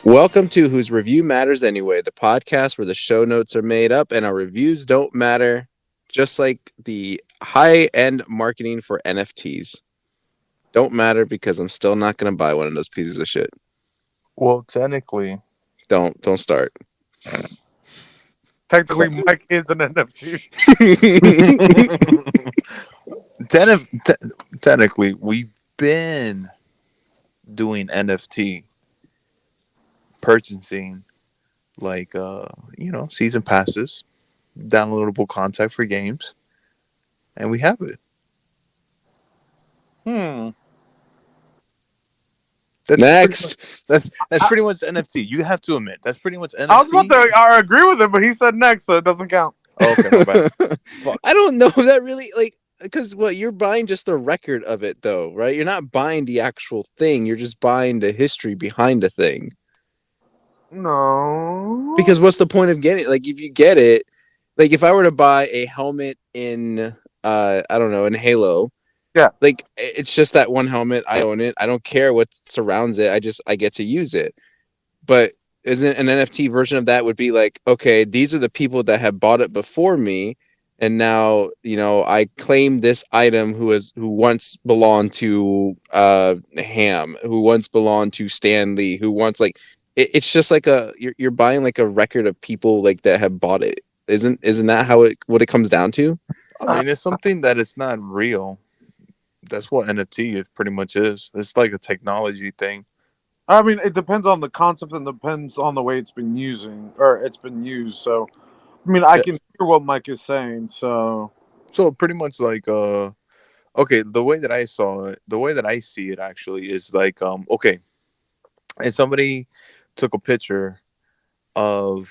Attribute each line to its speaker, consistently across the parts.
Speaker 1: Welcome to Whose Review Matters Anyway, the podcast where the show notes are made up and our reviews don't matter, just like the high-end marketing for NFTs. Don't matter because I'm still not going to buy one of those pieces of shit.
Speaker 2: Well, technically,
Speaker 1: Don't start.
Speaker 3: Mike is an NFT.
Speaker 2: technically, we've been doing NFT purchasing, like season passes, downloadable content for games, and we have it. That's
Speaker 1: Next.
Speaker 2: That's pretty much NFT. You have to admit that's pretty much NFT.
Speaker 3: I was about to agree with him, but he said next, so it doesn't count.
Speaker 2: Oh, okay, my bad. Fuck.
Speaker 1: I don't know that really, because you're buying just the record of it, though, right? You're not buying the actual thing. You're just buying the history behind the thing.
Speaker 3: No.
Speaker 1: Because what's the point of getting it? Like, if you get it, like, if I were to buy a helmet in, I don't know, in Halo,
Speaker 3: yeah,
Speaker 1: like, it's just that one helmet. I own it. I don't care what surrounds it. I get to use it. But isn't an NFT version of that would be like, okay, these are the people that have bought it before me, and now I claim this item who once belonged to Ham, who once belonged to Stan Lee, who once it's just like you're buying like a record of people like that have bought it. Isn't that what it comes down to?
Speaker 2: I mean, it's something that is not real. That's what NFT pretty much is. It's like a technology thing.
Speaker 3: I mean, it depends on the concept and depends on the way it's been used. So, I mean, I can hear what Mike is saying. So
Speaker 2: pretty much like okay, the way that I saw it, the way that I see it actually is like okay, and somebody took a picture of,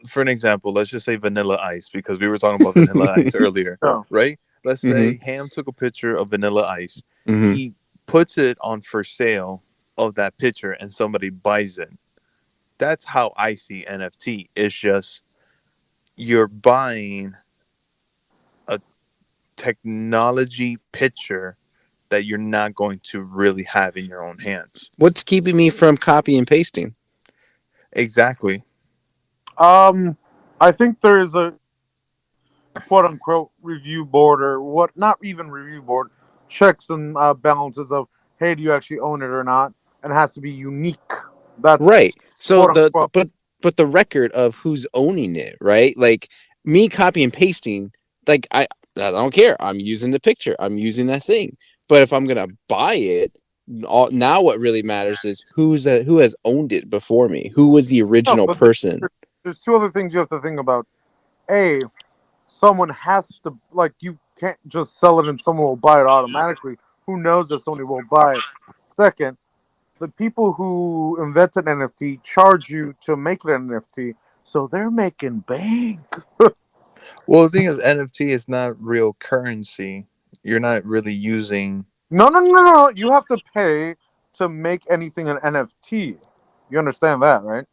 Speaker 2: for an example, let's just say Vanilla Ice, because we were talking about Vanilla Ice earlier, right? Let's say Ham took a picture of Vanilla Ice. He puts it on for sale of that picture and somebody buys it. That's how I see NFT. It's just you're buying a technology picture that you're not going to really have in your own hands.
Speaker 1: What's keeping me from copy and pasting?
Speaker 2: Exactly.
Speaker 3: I think there is a quote unquote review board, or what, not even review board, checks and balances of, hey, do you actually own it or not? And it has to be unique. That's
Speaker 1: right. So
Speaker 3: but
Speaker 1: the record of who's owning it, right? Like, me copy and pasting, like I don't care. I'm using the picture. I'm using that thing. But if I'm gonna buy it, now what really matters is who has owned it before me. Who was the original person?
Speaker 3: There's two other things you have to think about. A, someone has to, you can't just sell it and someone will buy it automatically. Who knows if somebody will buy it? Second, the people who invented NFT charge you to make it an NFT, so they're making bank.
Speaker 2: Well, the thing is, NFT is not real currency. You're not really using.
Speaker 3: No. You have to pay to make anything an NFT. You understand that, right?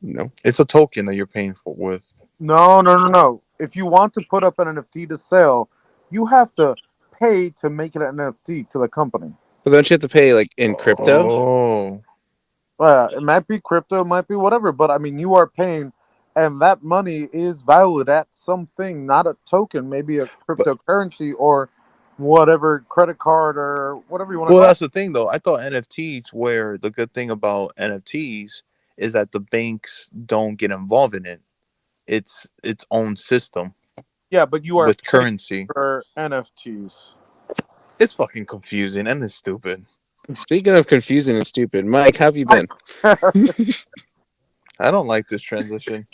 Speaker 1: No.
Speaker 2: It's a token that you're paying for with.
Speaker 3: No. If you want to put up an NFT to sell, you have to pay to make it an NFT to the company.
Speaker 1: But don't you have to pay like in crypto?
Speaker 2: Oh.
Speaker 3: It might be crypto, it might be whatever, but I mean, you are paying, and that money is valued at something, not a token, maybe a cryptocurrency or whatever, credit card or whatever you want to
Speaker 2: Well,
Speaker 3: call
Speaker 2: that's the thing, though. I thought NFTs, where the good thing about NFTs is that the banks don't get involved in it. It's its own system.
Speaker 3: Yeah, but you are
Speaker 2: with currency
Speaker 3: for NFTs.
Speaker 2: It's fucking confusing and it's stupid.
Speaker 1: Speaking of confusing and stupid, Mike, how have you been?
Speaker 2: I don't like this transition.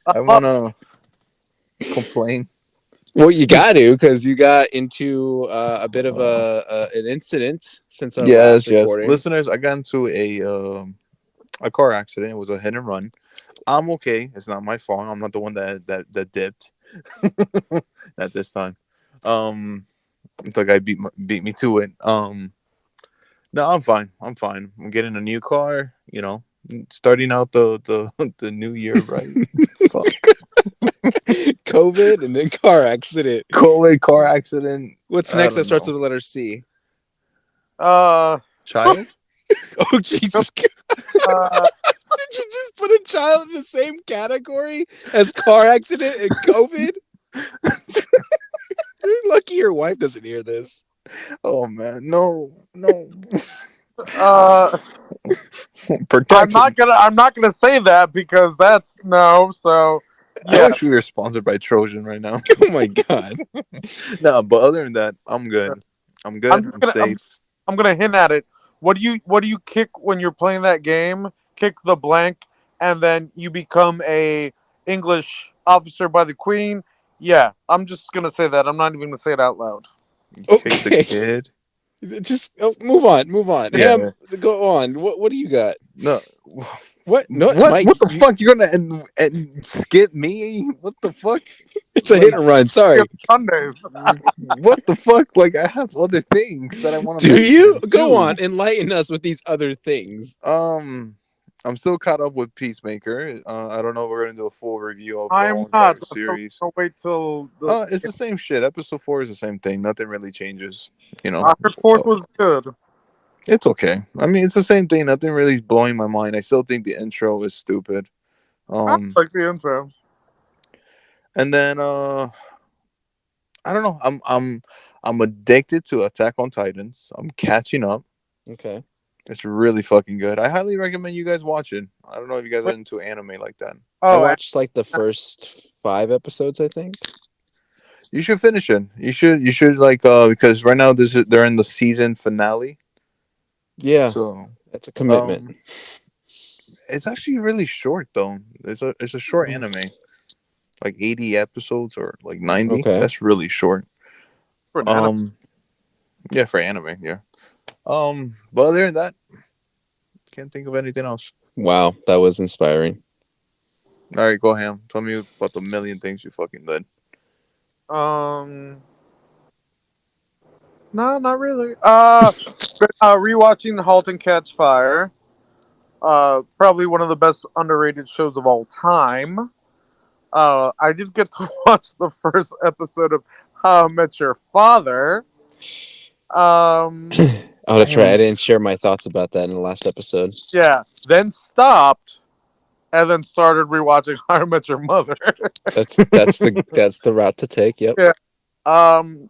Speaker 2: I want to complain.
Speaker 1: Well, you got to, because you got into a bit of an incident since our last recording.
Speaker 2: Listeners, I got into a car accident. It was a hit and run. I'm okay. It's not my fault. I'm not the one that dipped. At this time. The guy beat me to it. No, I'm fine. I'm getting a new car. Starting out the new year right. Fuck.
Speaker 1: COVID and then car accident.
Speaker 2: COVID, car accident.
Speaker 1: What's next that starts with the letter C?
Speaker 2: Child.
Speaker 1: Oh Jesus!
Speaker 3: Uh,
Speaker 1: Did you just put a child in the same category as car accident and COVID? You're lucky your wife doesn't hear this.
Speaker 2: Oh man, no, no.
Speaker 3: uh,
Speaker 2: Protection.
Speaker 3: I'm not gonna say that because that's no. So
Speaker 2: I
Speaker 3: yeah,
Speaker 2: wish we were sponsored by Trojan right now.
Speaker 1: Oh my god!
Speaker 2: No, but other than that, I'm good. I'm
Speaker 3: I'm
Speaker 2: good.
Speaker 3: just
Speaker 2: I'm
Speaker 3: gonna
Speaker 2: safe.
Speaker 3: I'm gonna hint at it. What do you kick when you're playing that game? Kick the blank, and then you become a English officer by the Queen. Yeah, I'm just gonna say that. I'm not even gonna say it out loud.
Speaker 2: You kick the
Speaker 1: Okay,
Speaker 2: kid.
Speaker 1: just move on, move on. Ham,
Speaker 2: Yeah.
Speaker 1: go on. What do you got?
Speaker 2: No.
Speaker 1: What? No,
Speaker 2: What?
Speaker 1: Mike.
Speaker 2: What the fuck? You're gonna and skip me? What the fuck?
Speaker 1: It's a hit
Speaker 2: Like,
Speaker 1: and run.
Speaker 3: Skip
Speaker 1: Sorry.
Speaker 3: Sundays.
Speaker 2: what the fuck? Like, I have other things that I want to
Speaker 1: Do you
Speaker 2: mention
Speaker 1: go
Speaker 2: too.
Speaker 1: on? Enlighten us with these other things.
Speaker 2: I'm still caught up with Peacemaker. I don't know if we're gonna do a full review of the
Speaker 3: I'm
Speaker 2: whole
Speaker 3: not.
Speaker 2: entire
Speaker 3: So
Speaker 2: series.
Speaker 3: I'll wait till the.
Speaker 2: It's the same shit. Episode 4 is the same thing. Nothing really changes. You know,
Speaker 3: I heard fourth was good.
Speaker 2: it's okay. I mean, it's the same thing. Nothing really is blowing my mind. I still think the intro is stupid.
Speaker 3: I
Speaker 2: Um,
Speaker 3: like the intro.
Speaker 2: and then I don't know. I'm addicted to Attack on Titans. I'm catching up.
Speaker 1: Okay.
Speaker 2: It's really fucking good. I highly recommend you guys watch it. I don't know if you guys are
Speaker 3: Wait,
Speaker 2: into anime like that.
Speaker 1: I
Speaker 3: oh,
Speaker 1: watched like the first 5 episodes, I think.
Speaker 2: You should finish it. You should like because right now they're in the season finale.
Speaker 1: Yeah,
Speaker 2: So
Speaker 1: that's a commitment.
Speaker 2: um it's actually really short though. It's a short anime. Like 80 episodes or like 90.
Speaker 1: Okay.
Speaker 2: That's really short.
Speaker 3: for an anime.
Speaker 2: Um yeah, for anime, yeah. But other than that, can't think of anything else.
Speaker 1: Wow, that was inspiring.
Speaker 2: All right, go ham. Tell me about the million things you fucking did.
Speaker 3: Um, no, not really. Rewatching *Halt and Catch Fire*. Probably one of the best underrated shows of all time. I did get to watch the first episode of *How I Met Your Father*. Um,
Speaker 1: Oh, that's right.
Speaker 2: Damn.
Speaker 1: I didn't share my thoughts about that in the last episode.
Speaker 3: yeah. Then stopped, and then started rewatching *How I Met Your Mother*.
Speaker 1: That's the route to take. Yep.
Speaker 3: Yeah. Um,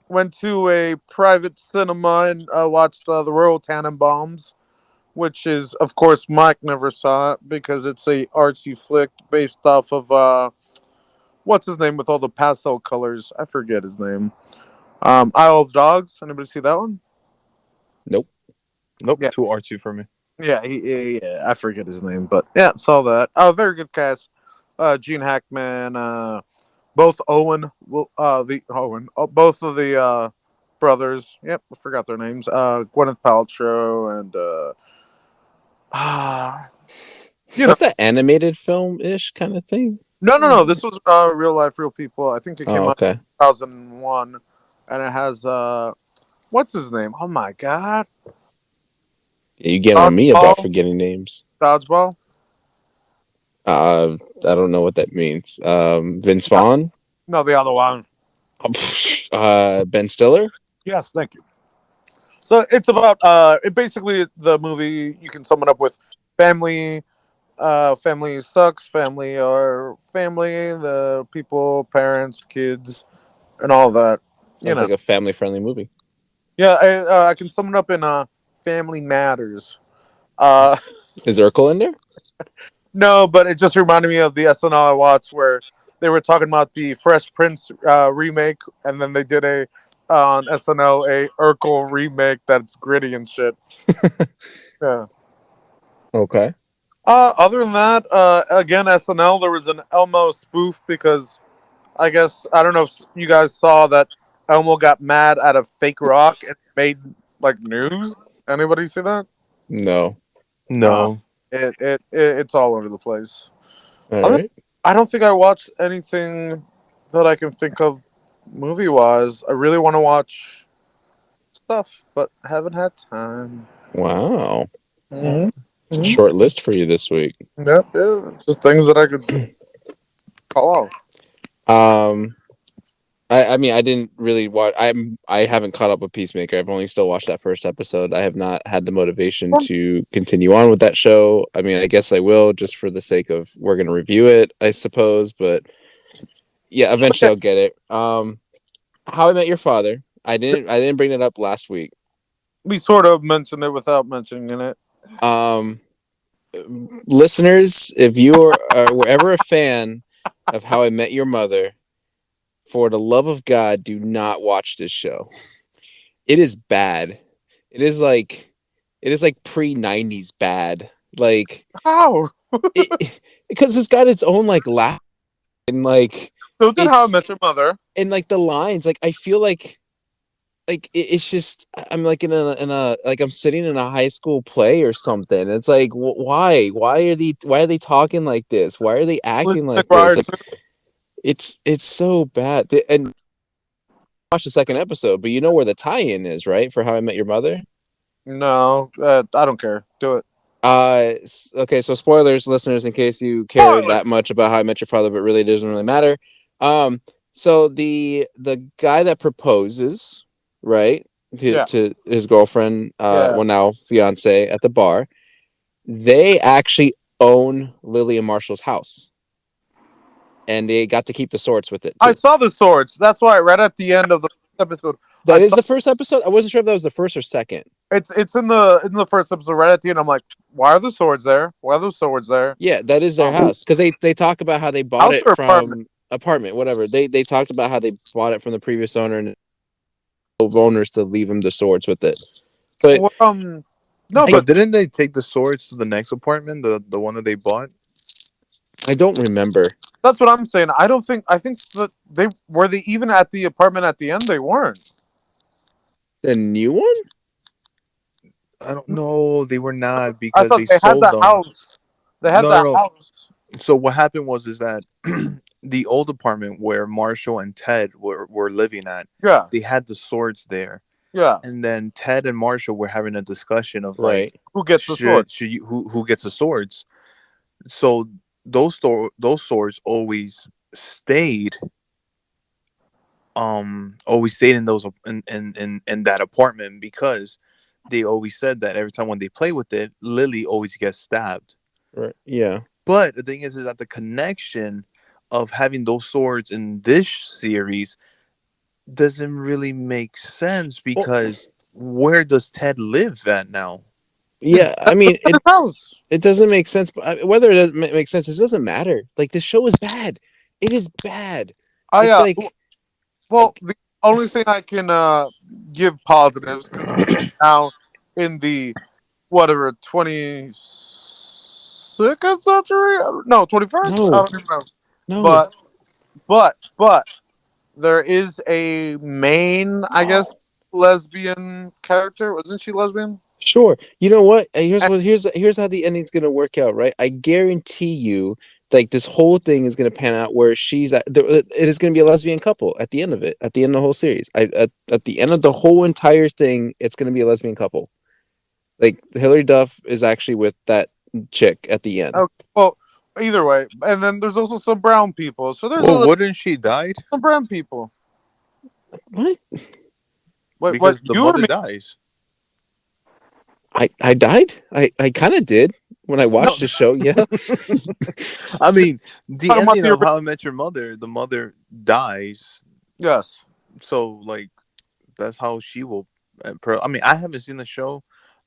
Speaker 3: Went to a private cinema and watched the Royal Tannenbaums, which is, of course, Mike never saw it because it's a artsy flick based off of what's his name with all the pastel colors? I forget his name. Isle of Dogs. Anybody see that one?
Speaker 1: Nope.
Speaker 2: Nope,
Speaker 3: Yeah,
Speaker 2: too artsy for me.
Speaker 3: yeah, I forget his name, but yeah, saw that. Very good cast. Gene Hackman, both Owen, the Owen, both of the brothers. Yep, I forgot their names. Gwyneth Paltrow and
Speaker 1: Is that the animated film ish kind of thing?
Speaker 3: no. This was real life, real people. I think it
Speaker 1: Oh,
Speaker 3: came out in
Speaker 1: okay.
Speaker 3: 2001, and it has what's his name? Oh my god,
Speaker 1: Yeah, you get on me about
Speaker 3: Dodgeball.
Speaker 1: forgetting names.
Speaker 3: Dodgeball.
Speaker 1: I don't know what that means. Vince Vaughn.
Speaker 3: No, the other one.
Speaker 1: Ben Stiller.
Speaker 3: Yes, thank you. So it's about it basically the movie you can sum it up with family. Family sucks. Family are family. The people, parents, kids, and all that. You
Speaker 1: Sounds
Speaker 3: know.
Speaker 1: like a family friendly movie.
Speaker 3: Yeah, I can sum it up in Family Matters. Uh,
Speaker 1: Is Urkel in there?
Speaker 3: no, but it just reminded me of the SNL I watched where they were talking about the Fresh Prince remake, and then they did a on SNL a Urkel remake that's gritty and shit. Yeah.
Speaker 1: Okay.
Speaker 3: Other than that, again SNL there was an Elmo spoof because I guess I don't know if you guys saw that Elmo got mad at a fake rock and made like news. Anybody see that?
Speaker 1: No.
Speaker 3: Uh,
Speaker 2: No.
Speaker 3: it's all over the place.
Speaker 1: All
Speaker 3: Other,
Speaker 1: right.
Speaker 3: I don't think I watched anything that I can think of movie wise. I really want to watch stuff, but haven't had time.
Speaker 1: Wow.
Speaker 3: Mm-hmm.
Speaker 1: It's a short list for you this week.
Speaker 3: Yep, yeah. Just things that I could call off.
Speaker 1: Um, I mean, I didn't really watch. I haven't caught up with Peacemaker. I've only still watched that first episode. I have not had the motivation to continue on with that show. I mean, I guess I will just for the sake of we're gonna review it, I suppose. But yeah, eventually I'll get it. How I Met Your Father. I didn't bring it up last week.
Speaker 3: We sort of mentioned it without mentioning it.
Speaker 1: Um, Listeners, if you were ever a fan of How I Met Your Mother, for the love of God, do not watch this show. It is bad. It is like pre-90s bad. Like
Speaker 3: How?
Speaker 1: it because it's got its own like laugh and like
Speaker 3: So did How I
Speaker 1: it's
Speaker 3: Met Your Mother.
Speaker 1: and like the lines like I feel like it's just I'm like in a like I'm sitting in a high school play or something. It's like why are they talking like this? Why are they acting like this? Like it's so bad. And watch the second episode, but you know where the tie-in is, right? For How I Met Your Mother.
Speaker 3: No, I don't care. Do it.
Speaker 1: Okay, so spoilers, listeners, in case you care that
Speaker 3: Spoilers.
Speaker 1: much about How I Met Your Father, but really doesn't really matter. So the guy that proposes, right,
Speaker 3: Yeah.
Speaker 1: to his girlfriend,
Speaker 3: Yeah.
Speaker 1: well now fiance at the bar, they actually own Lily and Marshall's house, and they got to keep the swords with it
Speaker 3: I
Speaker 1: too.
Speaker 3: saw the swords. That's why right at the end of the episode, I
Speaker 1: That is
Speaker 3: saw
Speaker 1: the first episode. I wasn't sure if that was the first or second.
Speaker 3: it's in the first episode right at the end. I'm like, why are the swords there? Why are those swords there?
Speaker 1: Yeah, that is their house because they talk about how they bought
Speaker 3: House
Speaker 1: it
Speaker 3: or apartment?
Speaker 1: from apartment, whatever. They talked about how they bought it from the previous owner and owners to leave them the swords with it. But
Speaker 3: Well, no,
Speaker 1: I
Speaker 2: But
Speaker 3: but
Speaker 2: didn't they take the swords to the next apartment, the one that they bought?
Speaker 1: I don't remember
Speaker 3: that's what I'm saying. I don't think. I think that they even at the apartment at the end. They weren't.
Speaker 1: the new one.
Speaker 2: I don't know. They were not
Speaker 3: I
Speaker 2: because
Speaker 3: thought
Speaker 2: they
Speaker 3: they had
Speaker 2: sold
Speaker 3: the
Speaker 2: them.
Speaker 3: house. They had
Speaker 2: No, no,
Speaker 3: the
Speaker 2: no.
Speaker 3: house.
Speaker 2: So what happened was is that the old apartment where Marshall and Ted were living at,
Speaker 3: Yeah.
Speaker 2: they had the swords there.
Speaker 3: Yeah.
Speaker 2: And then Ted and Marshall were having a discussion of like
Speaker 1: Right.
Speaker 3: Who gets the sword?
Speaker 2: should you who gets the swords? So those swords always stayed in those in that apartment because they always said that every time when they play with it, Lily always gets stabbed.
Speaker 1: Right. Yeah.
Speaker 2: But the thing is that the connection of having those swords in this series doesn't really make sense
Speaker 1: Well,
Speaker 2: because where does Ted live at now?
Speaker 1: yeah. I mean,
Speaker 3: His house.
Speaker 1: it doesn't make sense. But whether it doesn't make sense, it doesn't matter. Like this show is bad. It is bad.
Speaker 3: I
Speaker 1: It's like
Speaker 3: Well, the only thing I can give positives because we're now in the whatever 22nd century. No, 21st. I
Speaker 1: no,
Speaker 3: don't even know.
Speaker 1: no.
Speaker 3: But there is a main, I guess, lesbian character. Wasn't she lesbian?
Speaker 1: Sure. You know what?
Speaker 3: And
Speaker 1: Here's how the ending's gonna work out, right? I guarantee you, like this whole thing is gonna pan out where it is gonna be a lesbian couple at the end of it, at the end of the whole series. At the end of the whole entire thing, it's gonna be a lesbian couple. Like Hilary Duff is actually with that chick at the end.
Speaker 3: okay, well, either way, and then there's also some brown people. So there's
Speaker 2: Well, wouldn't she died
Speaker 3: some brown people.
Speaker 1: What?
Speaker 3: Wait,
Speaker 2: because
Speaker 3: what
Speaker 2: the
Speaker 3: you or
Speaker 2: mother
Speaker 3: me?
Speaker 2: dies?
Speaker 1: I died? I kind of did when I watched the show. Yeah.
Speaker 2: I mean, the
Speaker 3: Talking about
Speaker 2: ending
Speaker 3: the
Speaker 2: of How I Met Your Mother, the mother dies.
Speaker 3: yes.
Speaker 2: So like that's how she will. I mean, I haven't seen the show,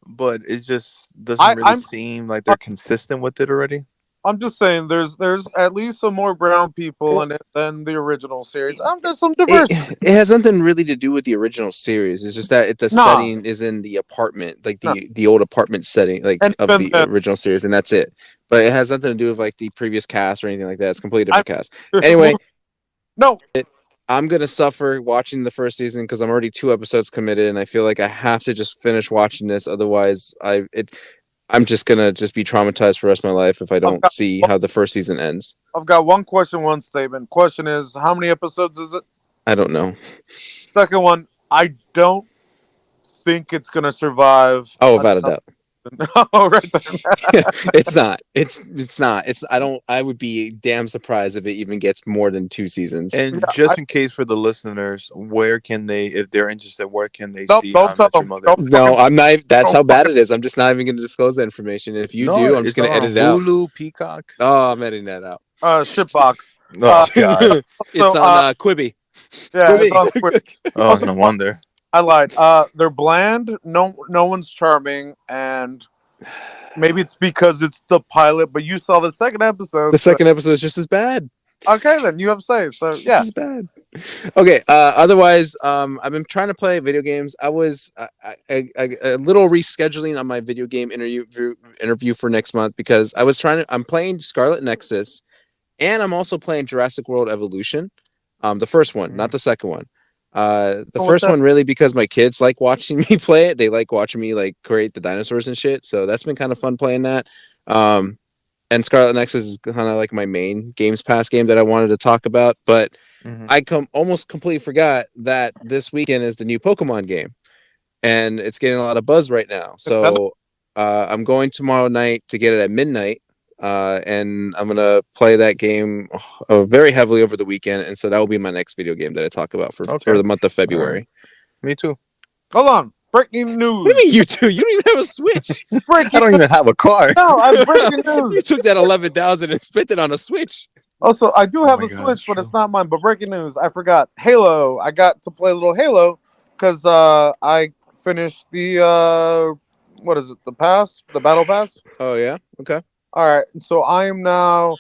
Speaker 2: but it just doesn't really
Speaker 3: I'm
Speaker 2: seem like they're consistent with it already.
Speaker 3: I'm just saying there's at least some more brown people
Speaker 1: Well,
Speaker 3: in it than the original series. I'm just some
Speaker 1: it
Speaker 3: diversity.
Speaker 1: it has nothing really to do with the original series. It's just that the
Speaker 3: Nah,
Speaker 1: setting is in the apartment, like
Speaker 3: no.
Speaker 1: the old apartment setting, like
Speaker 3: And
Speaker 1: of
Speaker 3: even
Speaker 1: the
Speaker 3: then,
Speaker 1: original series, and that's it. But it has nothing to do with like the previous cast or anything like that. It's a completely
Speaker 3: I'm
Speaker 1: different cast. Anyway,
Speaker 3: no.
Speaker 1: I'm gonna suffer watching the first season because I'm already 2 episodes committed, and I feel like I have to just finish watching this. Otherwise, I'm just gonna just be traumatized for the rest of my life if I
Speaker 3: I've
Speaker 1: don't
Speaker 3: got
Speaker 1: see how the first season ends.
Speaker 3: I've got one question, one statement. Question is, how many episodes is it?
Speaker 1: I don't know.
Speaker 3: Second one, I don't think it's gonna survive
Speaker 1: Oh, without a
Speaker 3: another
Speaker 1: doubt.
Speaker 3: Oh, right there.
Speaker 1: It's not. It's not. It's I don't. I would be damn surprised if it even gets more than 2 seasons.
Speaker 3: Yeah,
Speaker 2: And just in case for the listeners, where can they, if they're interested, where can they
Speaker 3: nope,
Speaker 2: see How
Speaker 3: don't
Speaker 2: I
Speaker 3: tell
Speaker 2: Met Your
Speaker 3: them.
Speaker 2: Mother?
Speaker 3: Don't
Speaker 1: No,
Speaker 3: fucking.
Speaker 1: I'm not. That's
Speaker 3: Don't
Speaker 1: how bad
Speaker 3: fucking.
Speaker 1: it is. I'm just not even going to disclose that information. If you
Speaker 2: No,
Speaker 1: do, I'm just
Speaker 2: it's
Speaker 1: going to
Speaker 2: on
Speaker 1: edit it out.
Speaker 2: Hulu, Peacock.
Speaker 1: Oh, I'm editing that out.
Speaker 3: Shitbox.
Speaker 2: Oh God.
Speaker 1: It's
Speaker 3: Also,
Speaker 1: on Quibi.
Speaker 3: yeah, it's
Speaker 2: Quibi.
Speaker 3: on Squid.
Speaker 2: Oh,
Speaker 3: Also,
Speaker 2: no wonder.
Speaker 3: I lied. They're bland. No one's charming, and maybe it's because it's the pilot. But you saw the second
Speaker 1: The
Speaker 3: episode, so
Speaker 1: second episode is just as bad.
Speaker 3: okay, then you have say. So
Speaker 1: Just
Speaker 3: yeah,
Speaker 1: as bad. Okay. Otherwise, I've been trying to play video games. I was a little rescheduling on my video game interview for next month because I was trying to. I'm playing Scarlet Nexus, and I'm also playing Jurassic World Evolution. The first one, not the second one. The
Speaker 3: what's
Speaker 1: first
Speaker 3: that?
Speaker 1: one really because my kids like watching me play it. They like watching me like create the dinosaurs and shit. So that's been kind of fun playing that. Um, and Scarlet Nexus is kind of like my main Games Pass game that I wanted to talk about. But
Speaker 2: Mhm.
Speaker 1: I almost completely forgot that this weekend is the new Pokemon game, and it's getting a lot of buzz right now.
Speaker 3: Nintendo?
Speaker 1: So I'm going tomorrow night to get it at midnight, and I'm gonna play that game very heavily over the weekend, and so that will be my next video game that I talk about for
Speaker 2: Okay.
Speaker 1: the month of
Speaker 2: All right.
Speaker 1: February.
Speaker 2: Me too.
Speaker 3: Hold on. Breaking
Speaker 1: What do
Speaker 3: news.
Speaker 1: you mean you two? You don't even have a Switch.
Speaker 2: I
Speaker 3: Breaking
Speaker 2: don't
Speaker 3: news.
Speaker 2: even have a car.
Speaker 3: No, I'm breaking
Speaker 1: You
Speaker 3: news.
Speaker 1: took that 11,000 and spent it on a Switch.
Speaker 3: Also, I do
Speaker 2: Oh
Speaker 3: have
Speaker 2: my
Speaker 3: a
Speaker 2: God, it's
Speaker 3: Switch, but
Speaker 2: true.
Speaker 3: it's not mine. But breaking news, I forgot Halo. I got to play a little Halo because I finished the what is it? The pass, the battle pass.
Speaker 1: Oh yeah, okay.
Speaker 3: All right, so I am now.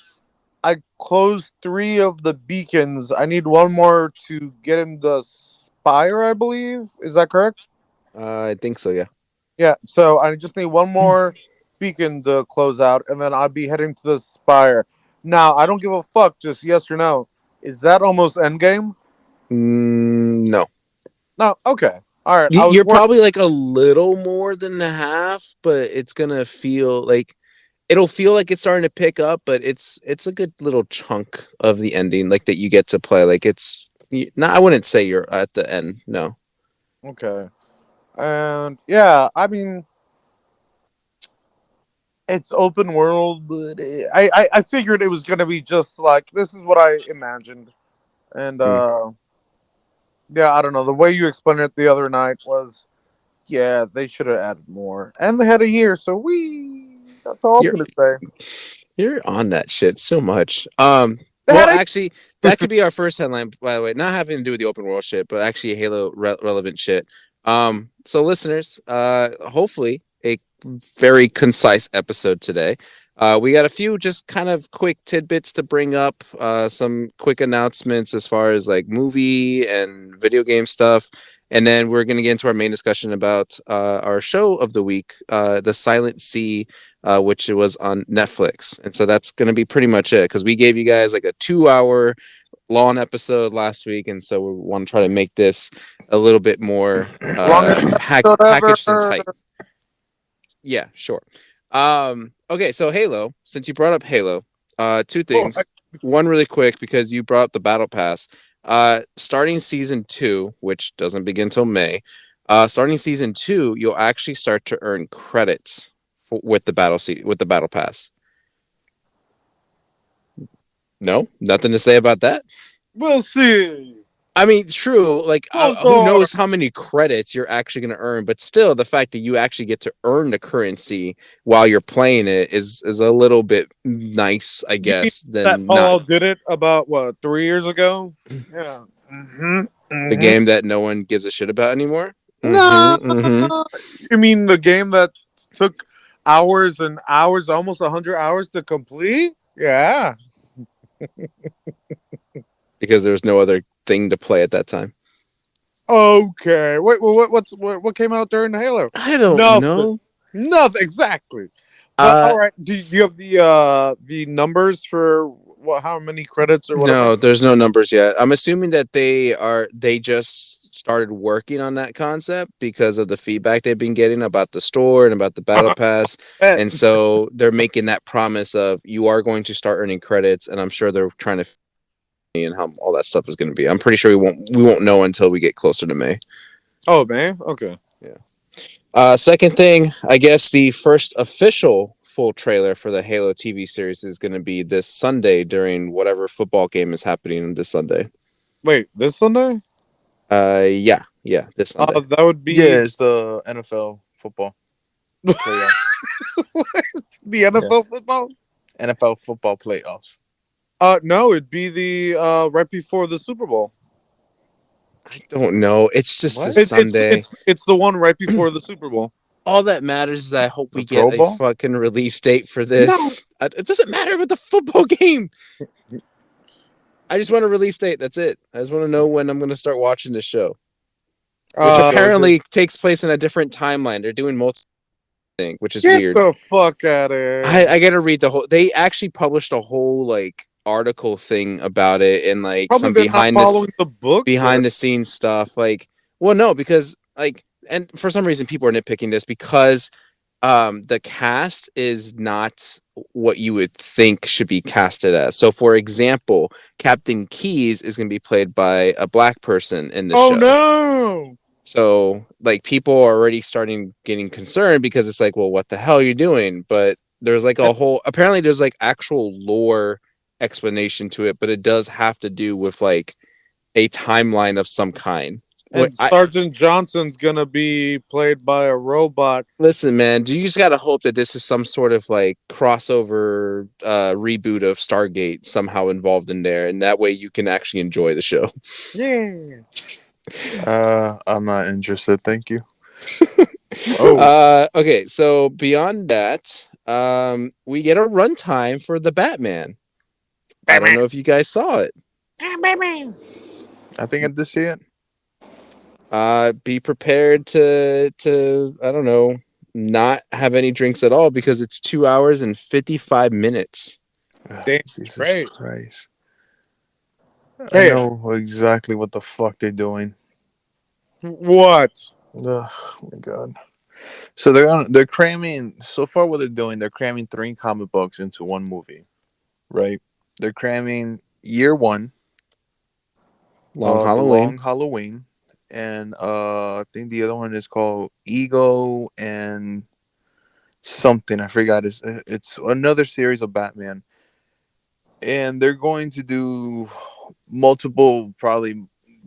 Speaker 3: I closed 3 of the beacons. I need one more to get in the spire. I believe is that correct?
Speaker 1: I think so. Yeah.
Speaker 3: Yeah. So I just need one more beacon to close out, and then I'll be heading to the spire. Now I don't give a fuck. Just yes or no. Is that almost endgame?
Speaker 1: No.
Speaker 3: No. Okay. All right. I was
Speaker 1: You're
Speaker 3: worried.
Speaker 1: probably like a little more than the half, but it's gonna feel like it'll feel like it's starting to pick up, but it's a good little chunk of the ending, like that you get to play. Like it's no, I wouldn't say you're at the end. No,
Speaker 3: Okay. And yeah, I mean, it's open world, but I figured it was gonna be just like this is what I imagined, and
Speaker 1: Hmm.
Speaker 3: yeah, I don't know. The way you explained it the other night was, yeah, they should have added more, and they had a year, so we. That's all I'm
Speaker 1: you're
Speaker 3: gonna say.
Speaker 1: you're on that shit so much.
Speaker 3: They
Speaker 1: Well,
Speaker 3: had a.
Speaker 1: actually, that could be our first headline, by the way. Not having to do with the open world shit, but actually Halo relevant shit. So listeners, hopefully a very concise episode today. We got a few just kind of quick tidbits to bring up, some quick announcements as far as like movie and video game stuff. And then we're going to get into our main discussion about our show of the week, The Silent Sea, which was on Netflix. And so that's going to be pretty much it because we gave you guys like a 2 hour long episode last week. And so we want to try to make this a little bit more
Speaker 3: Longest episode
Speaker 1: packaged and tight.
Speaker 3: ever.
Speaker 1: Yeah, sure. Okay, so Halo, since you brought up Halo, two
Speaker 3: Oh,
Speaker 1: things. One really quick because you brought up the battle pass. Starting season 2, which doesn't begin till May, starting season 2, you'll actually start to earn credits with the with the battle pass. No, nothing to say about that.
Speaker 3: we'll see.
Speaker 1: I mean, true. Like,
Speaker 3: Close
Speaker 1: who
Speaker 3: door.
Speaker 1: knows how many credits you're actually going to earn? But still, the fact that you actually get to earn the currency while you're playing it is a little bit nice, I
Speaker 3: You mean
Speaker 1: guess,
Speaker 3: that
Speaker 1: than not
Speaker 3: Fallout did it about what 3 years ago? Yeah.
Speaker 1: the game that no one gives a shit about anymore.
Speaker 3: No,
Speaker 1: Mm-hmm.
Speaker 3: you mean the game that took hours and hours, almost 100 hours to complete? Yeah.
Speaker 1: Because there was no other thing to play at that time.
Speaker 3: Okay. Wait. What came out during Halo?
Speaker 1: I don't
Speaker 3: Nothing.
Speaker 1: know.
Speaker 3: Nothing. Exactly. But
Speaker 1: Uh,
Speaker 3: all right. Do you have the numbers for what? How many credits or whatever?
Speaker 1: no, there's no numbers yet. I'm assuming that they just started working on that concept because of the feedback they've been getting about the store and about the battle pass.
Speaker 3: Eh,
Speaker 1: And so they're making that promise of you are going to start earning credits, and I'm sure they're trying to and how all that stuff is going to be. I'm pretty sure we won't know until we get closer to May.
Speaker 3: oh man. Okay.
Speaker 1: Yeah. Second thing, I guess the first official full trailer for the Halo TV series is going to be this Sunday during whatever football game is happening this Sunday.
Speaker 3: Wait, this Sunday?
Speaker 1: Yeah, this Sunday.
Speaker 3: That would be
Speaker 2: Yeah, it's the NFL football playoff.
Speaker 3: the
Speaker 2: Yeah,
Speaker 3: NFL football.
Speaker 2: NFL football playoffs.
Speaker 3: No, it'd be the right before the Super Bowl.
Speaker 1: I don't know. It's just a
Speaker 2: What?
Speaker 1: Sunday.
Speaker 3: It's the one right before the Super Bowl.
Speaker 1: All that matters is I hope
Speaker 2: The
Speaker 1: we get
Speaker 2: Pro
Speaker 1: a
Speaker 2: Bowl?
Speaker 1: fucking release date for
Speaker 3: No,
Speaker 1: this. It doesn't matter about the football game. I just want a release date. That's it. I just want to know when I'm going to start watching this show, which apparently takes place in a different timeline. They're doing multiple things, which is
Speaker 3: get
Speaker 1: weird.
Speaker 3: the fuck out of here.
Speaker 1: I got to read the whole. They actually published a whole like article thing about it and like
Speaker 3: Probably
Speaker 1: some
Speaker 3: they're not following the books.
Speaker 1: behind the scenes stuff. Like, well, no, because like, and for some reason people are nitpicking this because the cast is not what you would think should be casted as. So for example, Captain Keys is going to be played by a black person in the
Speaker 3: Oh
Speaker 1: show.
Speaker 3: no!
Speaker 1: So like people are already starting getting concerned because it's like, well, what the hell are you doing? But there's like a whole apparently there's like actual lore explanation to it, but it does have to do with like a timeline of some kind.
Speaker 3: And Sergeant Johnson's gonna be played by a robot.
Speaker 1: Listen, man, you just gotta hope that this is some sort of like crossover reboot of Stargate somehow involved in there, and that way you can actually enjoy the show.
Speaker 3: Yeah.
Speaker 2: I'm not interested. Thank you.
Speaker 1: Okay, so beyond that, we get a runtime for the Batman. I don't know if you guys saw it.
Speaker 2: I think I did see it.
Speaker 1: Be prepared to I don't know, not have any drinks at all because it's 2 hours and 55 minutes.
Speaker 3: Damn,
Speaker 2: Jesus
Speaker 3: great.
Speaker 2: Christ.
Speaker 3: Hey.
Speaker 2: I know exactly what the fuck they're doing.
Speaker 3: What?
Speaker 2: Oh my god. So they're cramming so far what they're doing, they're cramming 3 comic books into one movie. Right? They're cramming year 1,
Speaker 1: Long
Speaker 2: the
Speaker 1: Halloween.
Speaker 2: Long Halloween, and I think the other one is called Ego and something. I forgot. It's another series of Batman, and they're going to do multiple, probably,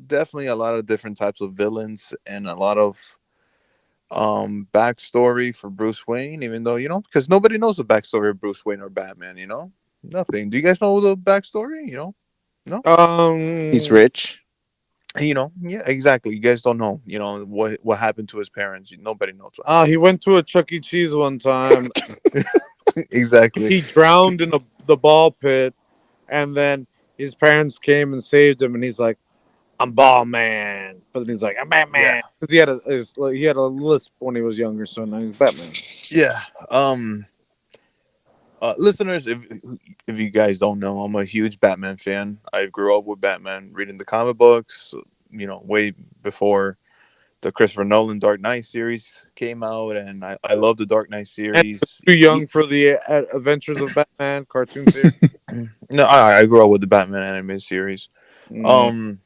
Speaker 2: definitely a lot of different types of villains and a lot of backstory for Bruce Wayne. Even though because nobody knows the backstory of Bruce Wayne or Batman. Nothing. Do you guys know the backstory? No.
Speaker 1: He's rich.
Speaker 2: Yeah, exactly. You guys don't know, what happened to his parents. Nobody knows.
Speaker 3: He went to a Chuck E. Cheese one time.
Speaker 2: Exactly.
Speaker 3: He drowned in the ball pit, and then his parents came and saved him. And he's like, "I'm Ball Man," but then he's like, "I'm Batman," because he had a lisp when he was younger, so now he's Batman.
Speaker 2: Yeah. Listeners, if you guys don't know, I'm a huge Batman fan. I grew up with Batman, reading the comic books, way before the Christopher Nolan Dark Knight series came out, and I love the Dark Knight series.
Speaker 3: Too young for the Adventures of Batman cartoon series.
Speaker 2: No, I grew up with the Batman animated series.
Speaker 3: Mm.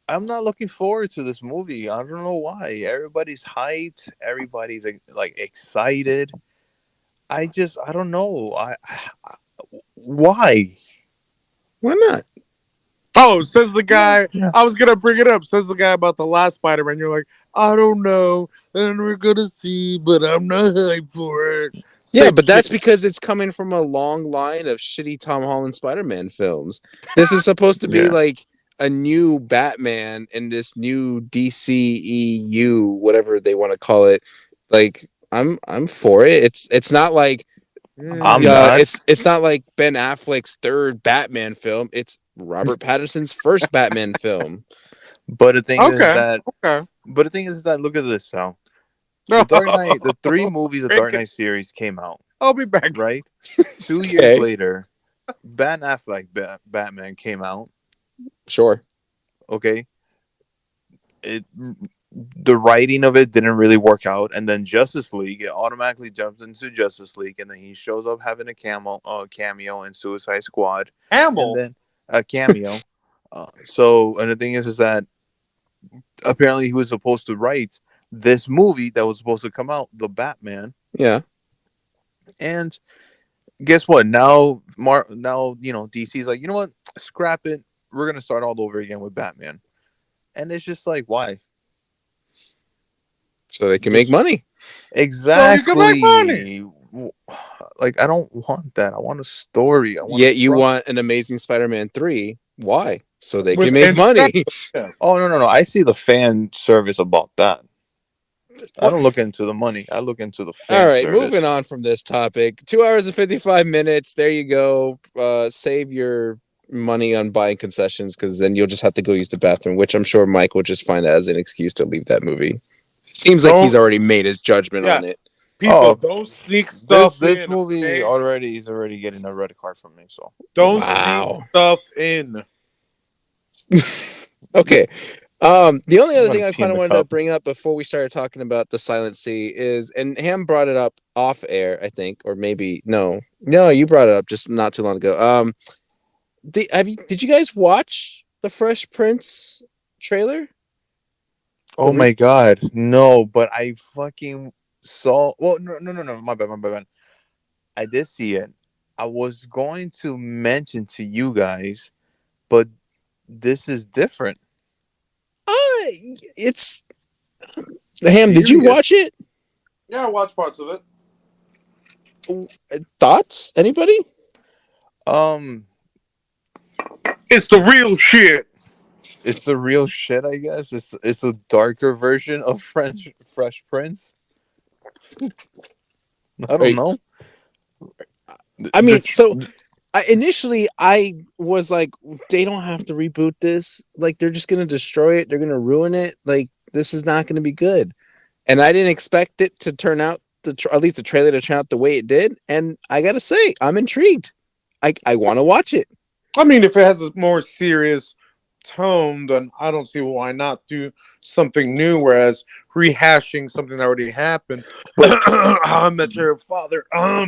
Speaker 2: I'm not looking forward to this movie. I don't know why. Everybody's hyped. Everybody's like excited. I don't know. Why?
Speaker 1: Why not?
Speaker 3: Oh, says the guy.
Speaker 2: Yeah.
Speaker 3: I was gonna bring it up. Says the guy about the last Spider-Man. You're like, I don't know, and we're gonna see, but I'm not hyped for it.
Speaker 1: Yeah, but that's because it's coming from a long line of shitty Tom Holland Spider-Man films. This is supposed to be
Speaker 2: Yeah.
Speaker 1: like a new Batman in this new DCEU, whatever they want to call it. Like I'm for it. It's not like
Speaker 2: I'm not.
Speaker 1: it's not like Ben Affleck's third Batman film. It's Robert Pattinson's first Batman film.
Speaker 2: But the thing is that.
Speaker 3: Okay.
Speaker 2: But the thing is that look at this, Sal. The Dark Knight, the 3 movies of Dark Knight series came out.
Speaker 3: I'll be back.
Speaker 2: Right. 2 years later, Ben Affleck Batman came out.
Speaker 1: Sure.
Speaker 2: Okay. The writing of it didn't really work out, and then Justice League, it automatically jumped into Justice League, and then he shows up having a cameo in Suicide Squad. And then a cameo. And the thing is that apparently he was supposed to write this movie that was supposed to come out, the Batman,
Speaker 1: Yeah.
Speaker 2: and guess what? Now DC's like, you know what? Scrap it. We're gonna start all over again with Batman, and it's just like, why?
Speaker 1: So they can make
Speaker 2: Just
Speaker 1: money.
Speaker 3: So you can make money.
Speaker 2: exactly. Like I don't want that. I want a story. I want a
Speaker 1: Yet you
Speaker 2: front.
Speaker 1: want an Amazing Spider-Man 3. Why? So they can
Speaker 3: With
Speaker 1: make
Speaker 3: Andrew
Speaker 1: money.
Speaker 3: Garfield.
Speaker 2: Oh no. I see the fan service about that. I
Speaker 1: What?
Speaker 2: don't look into the money. I look into the
Speaker 1: All
Speaker 2: fan
Speaker 1: right, moving
Speaker 2: service.
Speaker 1: on from this topic. 2 hours and 55 minutes. There you go. Save your money on buying concessions because then you'll just have to go use the bathroom, which I'm sure Mike will just find as an excuse to leave that movie. Seems like he's
Speaker 3: Don't.
Speaker 1: already made his judgment
Speaker 3: Yeah.
Speaker 1: on it.
Speaker 3: People,
Speaker 2: Oh,
Speaker 3: don't sneak
Speaker 2: this
Speaker 3: stuff
Speaker 2: this
Speaker 3: in.
Speaker 2: movie
Speaker 3: Okay.
Speaker 2: already is already getting a red card from me. So
Speaker 3: Don't
Speaker 2: moving on.
Speaker 3: sneak
Speaker 1: Wow.
Speaker 3: stuff in.
Speaker 1: Okay. The only
Speaker 2: I'm
Speaker 1: other
Speaker 2: gonna
Speaker 1: thing I
Speaker 2: pee in
Speaker 1: kind of
Speaker 2: the
Speaker 1: wanted to
Speaker 2: cup.
Speaker 1: bring up before we started talking about the Silent Sea is, and Ham brought it up off air, I think, or maybe no, you brought it up just not too long ago. Did you guys watch the Fresh Prince trailer? The
Speaker 2: Oh my god, no! But I fucking saw. Well, no. My bad. I did see it. I was going to mention to you guys, but this is different.
Speaker 1: It's Ham. Did you watch
Speaker 2: Serious.
Speaker 1: it?
Speaker 3: Yeah, I watch parts of it.
Speaker 1: Thoughts? Anybody?
Speaker 2: Um,
Speaker 3: It's the real shit.
Speaker 2: it's the real shit. I guess it's a darker version of Fresh Prince. I don't
Speaker 1: Right.
Speaker 2: know.
Speaker 1: I
Speaker 2: The
Speaker 1: mean,
Speaker 2: tr-
Speaker 1: so initially I was like, they don't have to reboot this. Like, they're just gonna destroy it. They're gonna ruin it. Like, this is not gonna be good. And I didn't expect it to turn out at least the trailer to turn out the way it did. And I gotta say, I'm intrigued. I want to watch it.
Speaker 3: I mean, if it has a more serious tone, then I don't see why not do something new. Whereas rehashing something that already happened.
Speaker 2: but
Speaker 3: I met your father.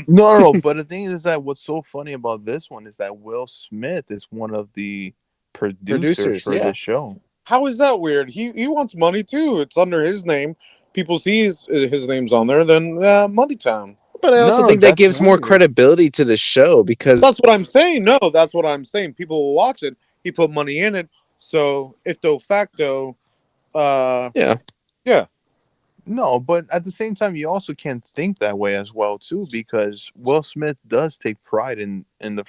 Speaker 2: no. But the thing is that what's so funny about this one is that Will Smith is one of the producers
Speaker 1: Producers,
Speaker 2: for
Speaker 1: yeah.
Speaker 2: this show.
Speaker 3: How is that weird? He wants money too. It's under his name. People see his name's on there. Then Money Town.
Speaker 1: But I also
Speaker 2: No,
Speaker 1: think that
Speaker 2: that's
Speaker 1: gives more
Speaker 2: weird.
Speaker 1: credibility to the show because
Speaker 3: That's what I'm saying. No, that's what I'm saying. People will watch it. He put money in it. So if de facto, uh,
Speaker 1: yeah,
Speaker 3: yeah.
Speaker 2: No, but at the same time, you also can't think that way as well too, because Will Smith does take pride in the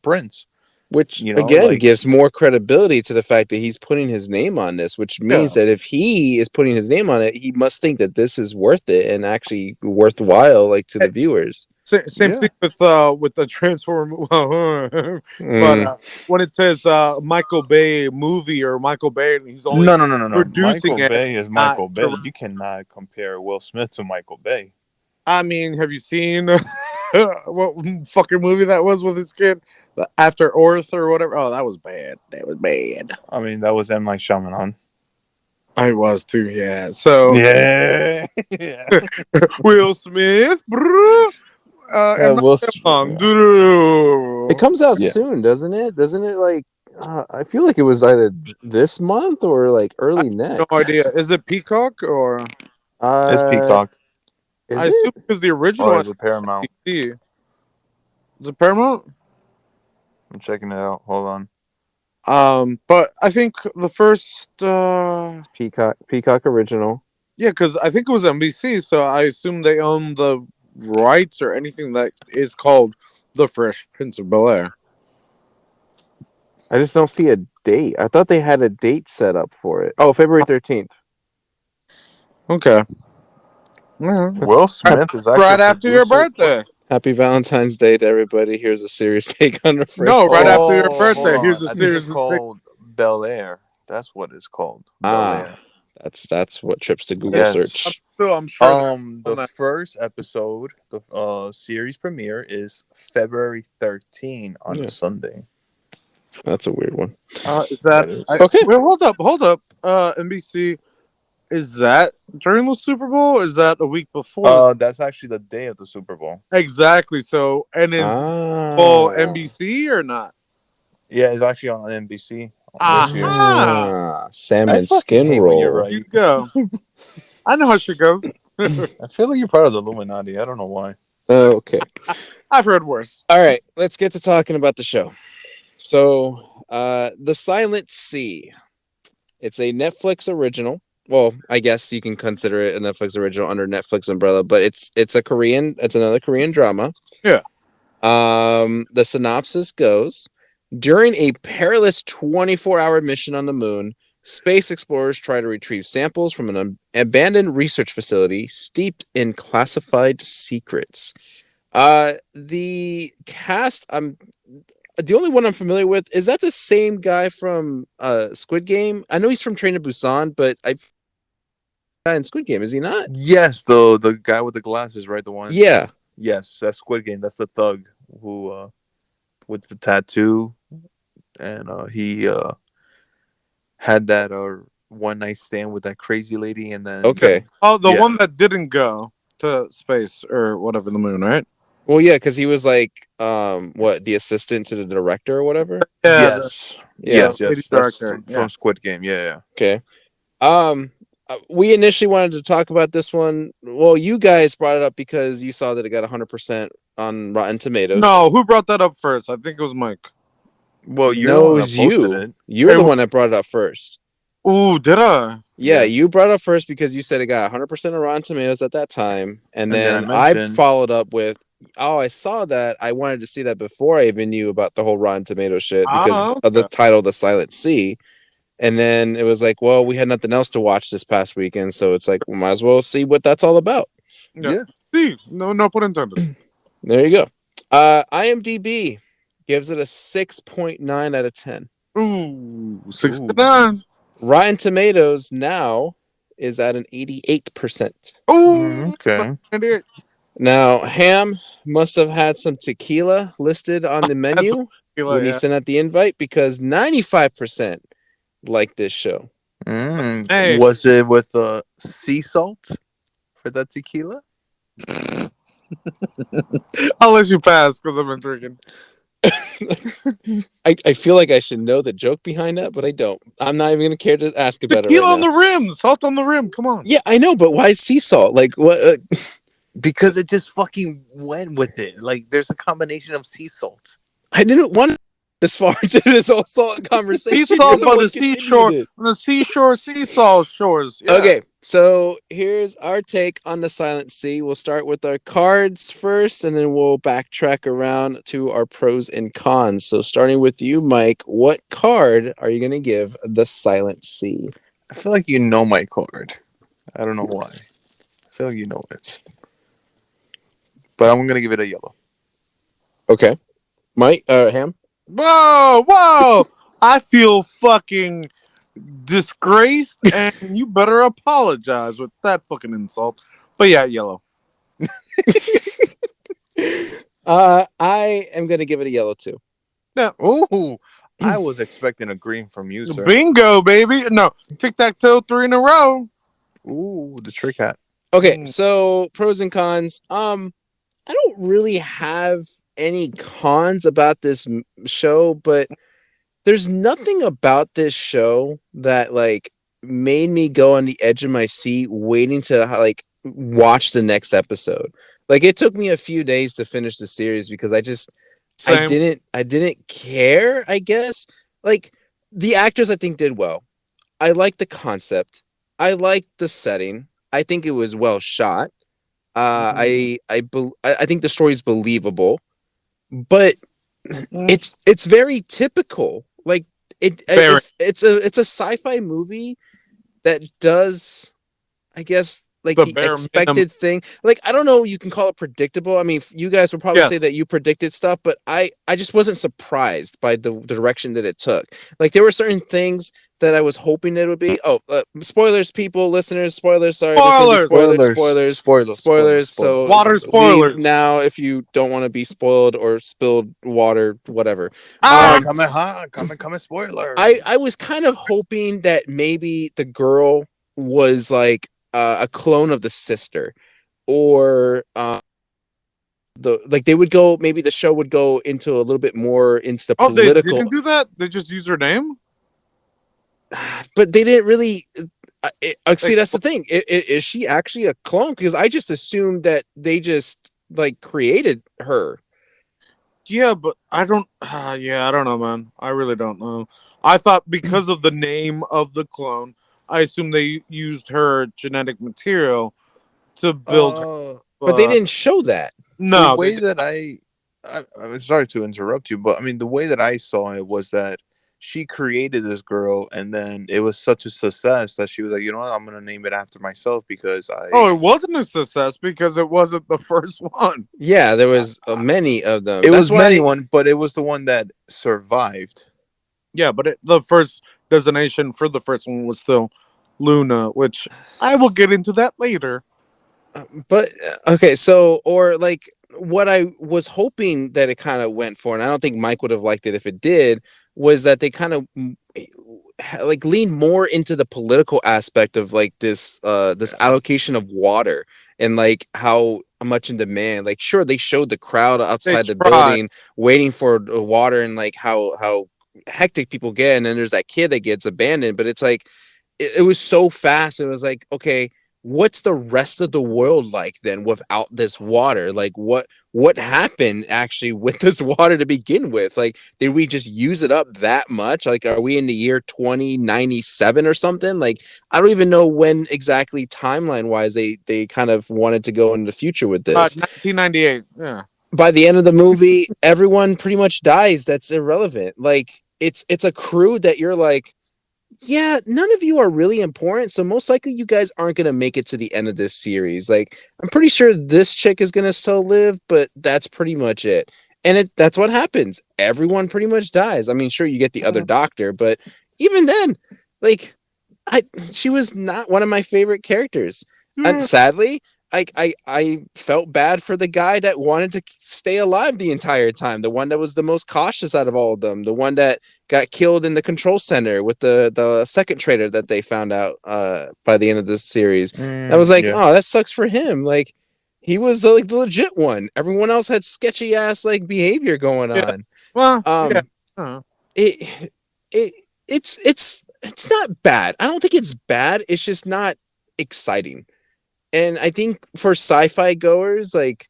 Speaker 2: Prince.
Speaker 1: which
Speaker 2: You know,
Speaker 1: again
Speaker 2: like
Speaker 1: gives more credibility to the fact that he's putting his name on this, which means
Speaker 3: Yeah.
Speaker 1: that if he is putting his name on it, he must think that this is worth it and actually worthwhile, like to the viewers.
Speaker 3: Same
Speaker 2: yeah,
Speaker 3: thing with the Transformer. But
Speaker 1: Mm.
Speaker 3: when it says Michael Bay movie or Michael Bay, and he's only
Speaker 2: no.
Speaker 3: producing
Speaker 2: Michael
Speaker 3: it,
Speaker 2: Bay is
Speaker 3: not
Speaker 2: Michael Bay.
Speaker 3: direct.
Speaker 2: You cannot compare Will Smith to Michael Bay.
Speaker 3: I mean, have you seen what fucking movie that was with his kid? After Earth or whatever. Oh, that was bad. That was bad.
Speaker 2: I mean, that was M. Night Shyamalan.
Speaker 3: I was too. Yeah. So
Speaker 2: Yeah, yeah.
Speaker 3: Will Smith. And
Speaker 2: Will.
Speaker 1: It comes out
Speaker 2: Yeah.
Speaker 1: soon, doesn't it? Doesn't it like? I feel like it was either this month or like
Speaker 3: I
Speaker 1: early
Speaker 3: have no
Speaker 1: next.
Speaker 3: idea. Is it Peacock or
Speaker 2: It's
Speaker 1: Uh,
Speaker 2: Peacock
Speaker 1: is
Speaker 3: I assume
Speaker 1: it?
Speaker 3: because the original
Speaker 2: or
Speaker 3: on
Speaker 2: is it Paramount?
Speaker 3: DC. Is it Paramount?
Speaker 2: I'm checking it out. Hold on.
Speaker 3: But I think the first,
Speaker 1: Peacock original.
Speaker 3: yeah, because I think it was NBC, so I assume they own the rights or anything that is called The Fresh Prince of Bel Air.
Speaker 1: I just don't see a date. I thought they had a date set up for it. Oh, February 13th.
Speaker 3: Okay. Yeah.
Speaker 2: Will Smith is actually a
Speaker 3: Right after your
Speaker 2: producer.
Speaker 3: birthday.
Speaker 1: Happy Valentine's Day to everybody. Here's a serious take on the Fresh
Speaker 3: No, right
Speaker 1: Prince.
Speaker 3: after your
Speaker 2: Oh, hold
Speaker 3: birthday.
Speaker 2: on.
Speaker 3: Here's a
Speaker 2: I think it's
Speaker 3: series of things.
Speaker 2: called Bel Air. That's what it's called. Bel
Speaker 1: Ah,
Speaker 2: Air.
Speaker 1: that's what trips to Google
Speaker 2: Yes.
Speaker 1: search.
Speaker 3: I'm sure they're
Speaker 2: The
Speaker 3: on that.
Speaker 2: first episode, the series premiere is February 13 on
Speaker 1: Yeah,
Speaker 2: a Sunday.
Speaker 1: that's a weird one.
Speaker 3: Is that
Speaker 2: That is.
Speaker 1: Okay.
Speaker 3: wait, hold up. NBC, is that during the Super Bowl? Or is that a week before?
Speaker 2: That's actually the day of the Super Bowl.
Speaker 3: Exactly. So, and is all
Speaker 1: Ah,
Speaker 3: NBC or not?
Speaker 2: Yeah, it's actually on NBC this year.
Speaker 3: Aha!
Speaker 2: I
Speaker 1: Salmon
Speaker 2: fucking
Speaker 1: skin
Speaker 2: hate when you're
Speaker 1: roll.
Speaker 2: right.
Speaker 3: You go. I know how shit goes.
Speaker 2: I feel like you're part of the Illuminati. I don't know why.
Speaker 1: Okay.
Speaker 3: I've heard worse.
Speaker 1: All right. Let's get to talking about the show. So, The Silent Sea. It's a Netflix original. Well, I guess you can consider it a Netflix original under Netflix umbrella, but it's another Korean drama.
Speaker 3: Yeah.
Speaker 1: The synopsis goes: during a perilous 24-hour mission on the moon, space explorers try to retrieve samples from an abandoned research facility steeped in classified secrets. The cast, the only one I'm familiar with, is that the same guy from Squid Game? I know he's from Train to Busan, but I in Squid Game, is he not?
Speaker 2: Yes, the guy with the glasses, right? The one.
Speaker 1: Yeah.
Speaker 2: Yes, that's Squid Game. That's the thug who with the tattoo, and he had that one night stand with that crazy lady, and then
Speaker 1: Okay.
Speaker 3: Oh, the
Speaker 2: Yeah.
Speaker 3: one that didn't go to space or whatever, the moon, right?
Speaker 1: Well, yeah, because he was like, what, the assistant to the director or whatever.
Speaker 3: Yeah,
Speaker 2: yes,
Speaker 1: Yeah.
Speaker 3: lady
Speaker 2: yes, that's
Speaker 3: director.
Speaker 2: from Squid Game. Yeah.
Speaker 1: Okay. We initially wanted to talk about this one. Well, you guys brought it up because you saw that it got 100% on Rotten Tomatoes.
Speaker 3: No, who brought that up first? I think it was Mike.
Speaker 2: Well, you're
Speaker 1: no,
Speaker 2: the
Speaker 1: it
Speaker 2: one that
Speaker 1: was
Speaker 2: posted
Speaker 1: you.
Speaker 2: it.
Speaker 1: You're
Speaker 3: Hey,
Speaker 1: the one that brought it up first.
Speaker 3: Ooh, did I?
Speaker 1: Yeah,
Speaker 2: Yeah.
Speaker 1: you brought it up first because you said it got 100% on Rotten Tomatoes at that time. And
Speaker 2: then
Speaker 1: then
Speaker 2: I
Speaker 1: I
Speaker 2: mentioned-
Speaker 1: followed up with, oh, I saw that. I wanted to see that before I even knew about the whole Rotten Tomatoes shit because of the title, The Silent Sea. And then it was like, well, we had nothing else to watch this past weekend. So it's like, we might as well see what that's all about.
Speaker 3: Yeah. See, no put intended.
Speaker 1: There you go. IMDb gives it a 6.9 out of 10.
Speaker 3: Ooh, 69.
Speaker 1: Rotten Tomatoes now is at an 88%.
Speaker 3: Ooh,
Speaker 2: Okay.
Speaker 3: 98.
Speaker 1: Now, Ham must have had some tequila listed on the menu when he
Speaker 3: Yeah.
Speaker 1: sent out the invite because 95% like this show.
Speaker 3: Hey.
Speaker 2: Was it with sea salt for that tequila?
Speaker 3: I'll let you pass because I've been drinking.
Speaker 1: I feel like I should know the joke behind that, but I don't. I'm not even going to care to ask about it
Speaker 3: Tequila
Speaker 1: right
Speaker 3: on
Speaker 1: now.
Speaker 3: the rim, salt on the rim. Come on.
Speaker 1: Yeah, I know, but why sea salt? Like, what?
Speaker 2: Because it just fucking went with it. Like there's a combination of sea salt.
Speaker 1: I didn't want this far into this whole salt conversation.
Speaker 3: Sea salt
Speaker 1: You're
Speaker 3: by
Speaker 1: one
Speaker 3: the
Speaker 1: continued
Speaker 3: seashore,
Speaker 1: it.
Speaker 3: on the seashore, sea salt shores. Yeah.
Speaker 1: Okay, so here's our take on the Silent Sea. We'll start with our cards first, and then we'll backtrack around to our pros and cons. So starting with you, Mike, what card are you going to give the Silent Sea?
Speaker 2: I feel like you know my card. I don't know why. I feel like you know it. But I'm gonna give it a yellow.
Speaker 1: Okay. Mike, Ham?
Speaker 3: Whoa. I feel fucking disgraced, and you better apologize with that fucking insult. But yeah, yellow.
Speaker 1: I am going to give it a yellow too.
Speaker 2: Ooh, I was expecting a green from you, sir.
Speaker 3: Bingo, baby. No, tic-tac-toe 3 in a row.
Speaker 2: Ooh, the trick hat.
Speaker 1: Okay, so pros and cons. I don't really have any cons about this show, but there's nothing about this show that like made me go on the edge of my seat waiting to like watch the next episode. Like it took me a few days to finish the series because I
Speaker 3: Same.
Speaker 1: didn't care, I guess. Like the actors I think did well. I like the concept. I like the setting. I think it was well shot. I think the story is believable, but it's very typical. Like
Speaker 3: Very.
Speaker 1: it's a sci-fi movie that does, I guess, like
Speaker 3: The
Speaker 1: the
Speaker 3: bare
Speaker 1: expected
Speaker 3: minimum.
Speaker 1: thing. Like I don't know, you can call it predictable. I mean, you guys would probably
Speaker 3: Yes.
Speaker 1: say that you predicted stuff, but I just wasn't surprised by the direction that it took. Like there were certain things that I was hoping it would be. Oh, spoilers, people, listeners, spoilers. Sorry, there's gonna be spoilers. So
Speaker 3: Water
Speaker 1: leave
Speaker 3: spoilers.
Speaker 1: now if you don't want to be spoiled or spilled water, whatever.
Speaker 2: Coming, spoiler.
Speaker 1: I was kind of hoping that maybe the girl was like a clone of the sister, or they would go, maybe the show would go into a little bit more into the
Speaker 3: Oh, they
Speaker 1: political.
Speaker 3: didn't do that? They just used her name?
Speaker 1: but they didn't really. See,
Speaker 3: Like,
Speaker 1: that's the thing. Is she actually a clone? Because I just assumed that they just like created her.
Speaker 3: yeah, but I don't. Yeah, I don't know, man. I really don't know. I thought because of the name of the clone, I assumed they used her genetic material to build her.
Speaker 2: Uh,
Speaker 1: But they
Speaker 3: But
Speaker 1: didn't show that.
Speaker 2: the
Speaker 3: no, they
Speaker 2: way
Speaker 3: did.
Speaker 2: that I'm sorry to interrupt you, but I mean the way that I saw it was that she created this girl, and then it was such a success that she was like, you know what, I'm gonna name it after myself because
Speaker 3: Oh, it wasn't a success because it wasn't the first one.
Speaker 1: Yeah, there was many of them.
Speaker 2: it
Speaker 1: That's
Speaker 2: was many
Speaker 1: why.
Speaker 2: one, but it was the one that survived.
Speaker 3: Yeah, but the first designation for the first one was still Luna, which I will get into that later.
Speaker 1: But okay, so or like what I was hoping that it kind of went for, and I don't think Mike would have liked it if it did, was that they kind of like lean more into the political aspect of like this
Speaker 2: Yeah.
Speaker 1: allocation of water and like how much in demand. Like sure, they showed the crowd
Speaker 3: They
Speaker 1: outside the
Speaker 3: tried.
Speaker 1: building waiting for the water and like how hectic people get, and then there's that kid that gets abandoned, but it's like it was so fast. It was like, okay, what's the rest of the world like then without this water? Like what happened actually with this water to begin with? Like, did we just use it up that much? Like, are we in the year 2097 or something? Like, I don't even know when exactly timeline wise they kind of wanted to go into the future with this.
Speaker 3: 1998. Yeah.
Speaker 1: By the end of the movie, everyone pretty much dies. That's irrelevant. Like, it's a crew that you're like, yeah, none of you are really important, so most likely you guys aren't going to make it to the end of this series. Like, I'm pretty sure this chick is going to still live, but that's pretty much it. And that's what happens. Everyone pretty much dies. I mean, sure, you get the other doctor, but even then, like, I she was not one of my favorite characters. And
Speaker 3: Yeah.
Speaker 1: sadly, I felt bad for the guy that wanted to stay alive the entire time, the one that was the most cautious out of all of them, the one that got killed in the control center with the second traitor that they found out by the end of this series. I was like,
Speaker 2: Yeah.
Speaker 1: oh, that sucks for him. Like, he was the legit one. Everyone else had sketchy ass like behavior going
Speaker 3: Yeah.
Speaker 1: on.
Speaker 3: Well, yeah.
Speaker 1: Um, it it it's not bad. I don't think it's bad. It's just not exciting. And I think for sci-fi goers, like,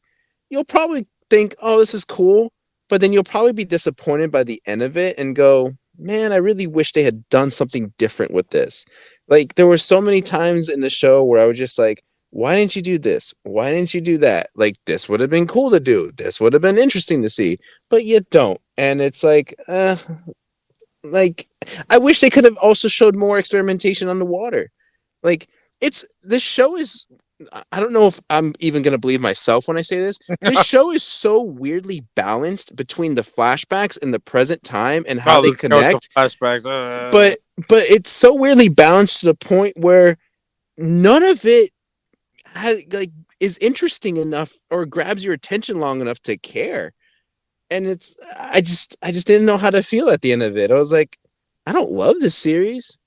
Speaker 1: you'll probably think, "Oh, this is cool," but then you'll probably be disappointed by the end of it and go, "Man, I really wish they had done something different with this." Like, there were so many times in the show where I was just like, "Why didn't you do this? Why didn't you do that? Like, this would have been cool to do. This would have been interesting to see." But you don't. And it's like I wish they could have also showed more experimentation on the water. Like, it's this show is, I don't know if I'm even going to believe myself when I say this. This show is so weirdly balanced between the flashbacks and the present time and how
Speaker 3: Oh,
Speaker 1: they
Speaker 3: let's go with the
Speaker 1: connect,
Speaker 3: flashbacks.
Speaker 1: but it's so weirdly balanced to the point where none of it has, like, is interesting enough or grabs your attention long enough to care. And it's I just didn't know how to feel at the end of it. I was like, I don't love this series,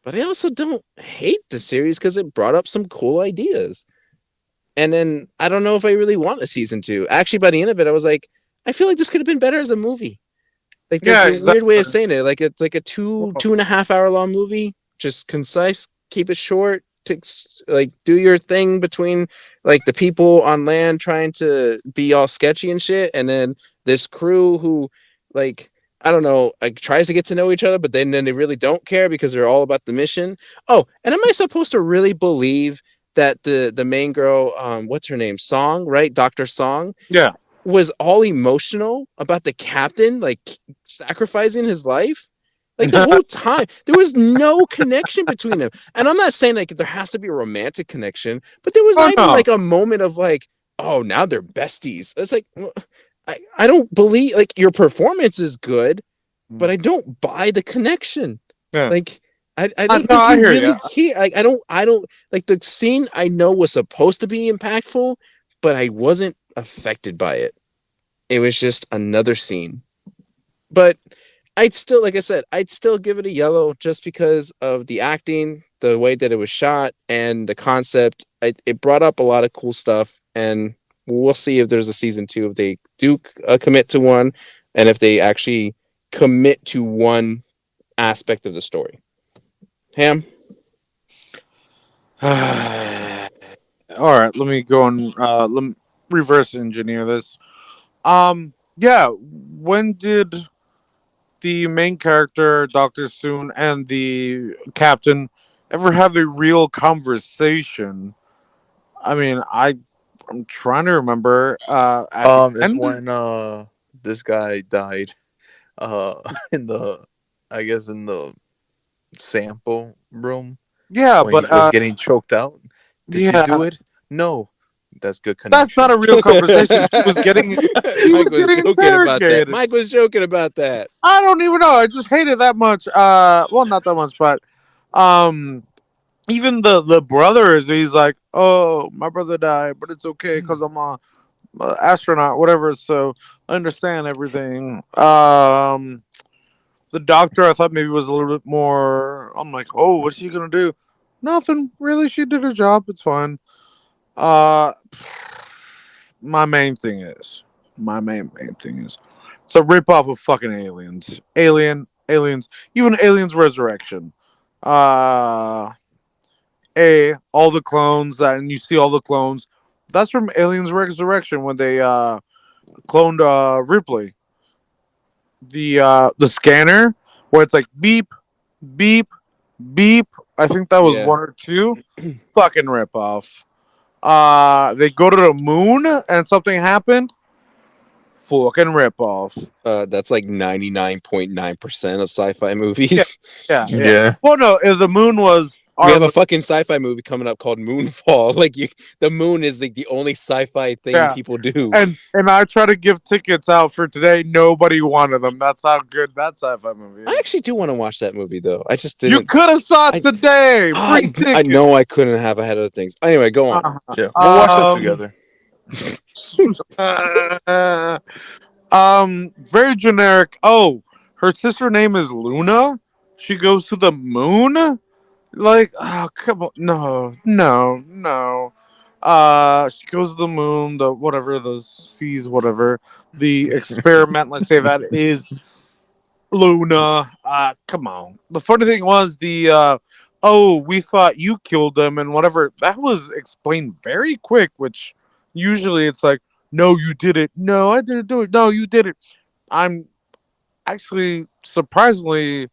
Speaker 1: but I also don't hate the series because it brought up some cool ideas. And then I don't know if I really want a season two. Actually, by the end of it, I was like, I feel like this could have been better as a movie. Like, that's
Speaker 3: yeah,
Speaker 1: a weird way of
Speaker 3: exactly.
Speaker 1: saying it. Like, it's like a
Speaker 3: Well,
Speaker 1: 2.5 hour long movie, just concise, keep it short. Like, do your thing between like the people on land trying to be all sketchy and shit, and then this crew who, like, I don't know, like, tries to get to know each other, but then they really don't care because they're all about the mission. Oh, and am I supposed to really believe that the main girl, what's her name, Song, right, Dr. Song,
Speaker 3: yeah.
Speaker 1: was all emotional about the captain like sacrificing his life? Like, the whole time there was no connection between them. And I'm not saying like there has to be a romantic connection, but there was
Speaker 3: Oh
Speaker 1: not even
Speaker 3: no.
Speaker 1: like a moment of like, oh, now they're besties. It's like, well, I don't believe, like, your performance is good, but I don't buy the connection.
Speaker 3: Yeah.
Speaker 1: Like, I
Speaker 3: I
Speaker 1: don't
Speaker 3: no,
Speaker 1: think
Speaker 3: I
Speaker 1: you
Speaker 3: hear you.
Speaker 1: really care. Like, I don't like the scene. I know was supposed to be impactful, but I wasn't affected by it. It was just another scene. But I'd still, like I said, I'd still give it a yellow just because of the acting, the way that it was shot, and the concept. It brought up a lot of cool stuff, and we'll see if there's a season two, if they do commit to one, and if they actually commit to one aspect of the story. Ham.
Speaker 3: All right, let me go and let me reverse engineer this. Yeah, when did the main character, Doctor Soon, and the captain ever have a real conversation? I mean, I'm trying to remember. At the
Speaker 2: It's
Speaker 3: end,
Speaker 2: when this guy died in the, I guess, in the sample room
Speaker 3: yeah,
Speaker 2: when he
Speaker 3: but
Speaker 2: was getting choked out. Did you do
Speaker 3: yeah,
Speaker 2: it? No. That's good
Speaker 3: that's not
Speaker 2: connection.
Speaker 3: a real conversation. She was
Speaker 1: Mike was
Speaker 3: getting
Speaker 1: joking about that.
Speaker 3: interrogated.
Speaker 1: Mike was joking about that.
Speaker 3: I don't even know. I just hate it that much. Well, not that much, but um, even the brother is. He's like, oh, my brother died, but it's okay because I'm a astronaut, whatever. So I understand everything. The doctor, I thought maybe was a little bit more. I'm like, oh, what's she gonna do? Nothing really. She did her job. It's fine. Uh, my main thing is it's a rip off of fucking aliens, even Aliens Resurrection. Uh, all the clones that, and you see all the clones. That's from Aliens Resurrection when they cloned Ripley. The scanner where it's like beep, beep, beep. I think that was
Speaker 1: Yeah.
Speaker 3: one or two. Fucking rip off. They go to the moon and something happened. Fucking rip off.
Speaker 1: That's like 99.9% of sci-fi
Speaker 3: Yeah,
Speaker 1: movies.
Speaker 3: yeah.
Speaker 2: Yeah.
Speaker 3: Well, no, if the moon was
Speaker 1: We
Speaker 3: our
Speaker 1: have a
Speaker 3: moon.
Speaker 1: fucking sci-fi movie coming up called Moonfall. The moon is like the only sci-fi thing
Speaker 3: Yeah,
Speaker 1: people do.
Speaker 3: and I try to give tickets out for today. Nobody wanted them. That's how good that sci-fi movie
Speaker 1: I
Speaker 3: is.
Speaker 1: actually do want to watch that movie though. I just
Speaker 3: You
Speaker 1: didn't.
Speaker 3: could have saw it
Speaker 1: I
Speaker 3: today. Free
Speaker 1: I
Speaker 3: ticket.
Speaker 1: know I couldn't have ahead of things. Anyway, go on.
Speaker 2: Yeah. We'll watch that
Speaker 3: Um,
Speaker 2: together.
Speaker 3: very generic. Oh, her sister name is Luna. She goes to the moon. Like, oh, come on, no, no, no. She goes to the moon, the whatever, the seas, whatever. The experiment, let's say that is Luna. Come on. The funny thing was oh, we thought you killed them and whatever. That was explained very quick, which usually it's like, no, you did it. No, I didn't do it. No, you did it. I'm actually surprisingly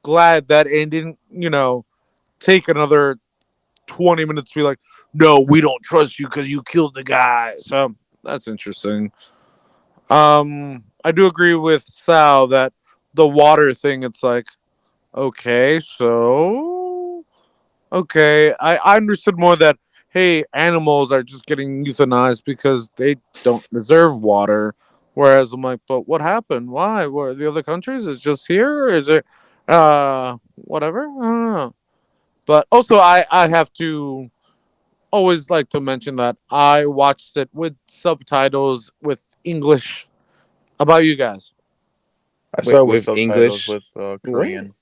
Speaker 3: glad that it didn't, take another 20 minutes to be like, no, we don't trust you because you killed the guy. So that's interesting. I do agree with Sal that the water thing, it's like, okay, so okay. I understood more that hey, animals are just getting euthanized because they don't deserve water. Whereas I'm like, but what happened? Why? Were the other countries? Is it just here? Or is it whatever? I don't know. But also I have to always like to mention that I watched it with subtitles with English. About you guys?
Speaker 2: I saw it with
Speaker 1: With
Speaker 2: subtitles
Speaker 1: English.
Speaker 2: with
Speaker 1: What?
Speaker 2: Korean.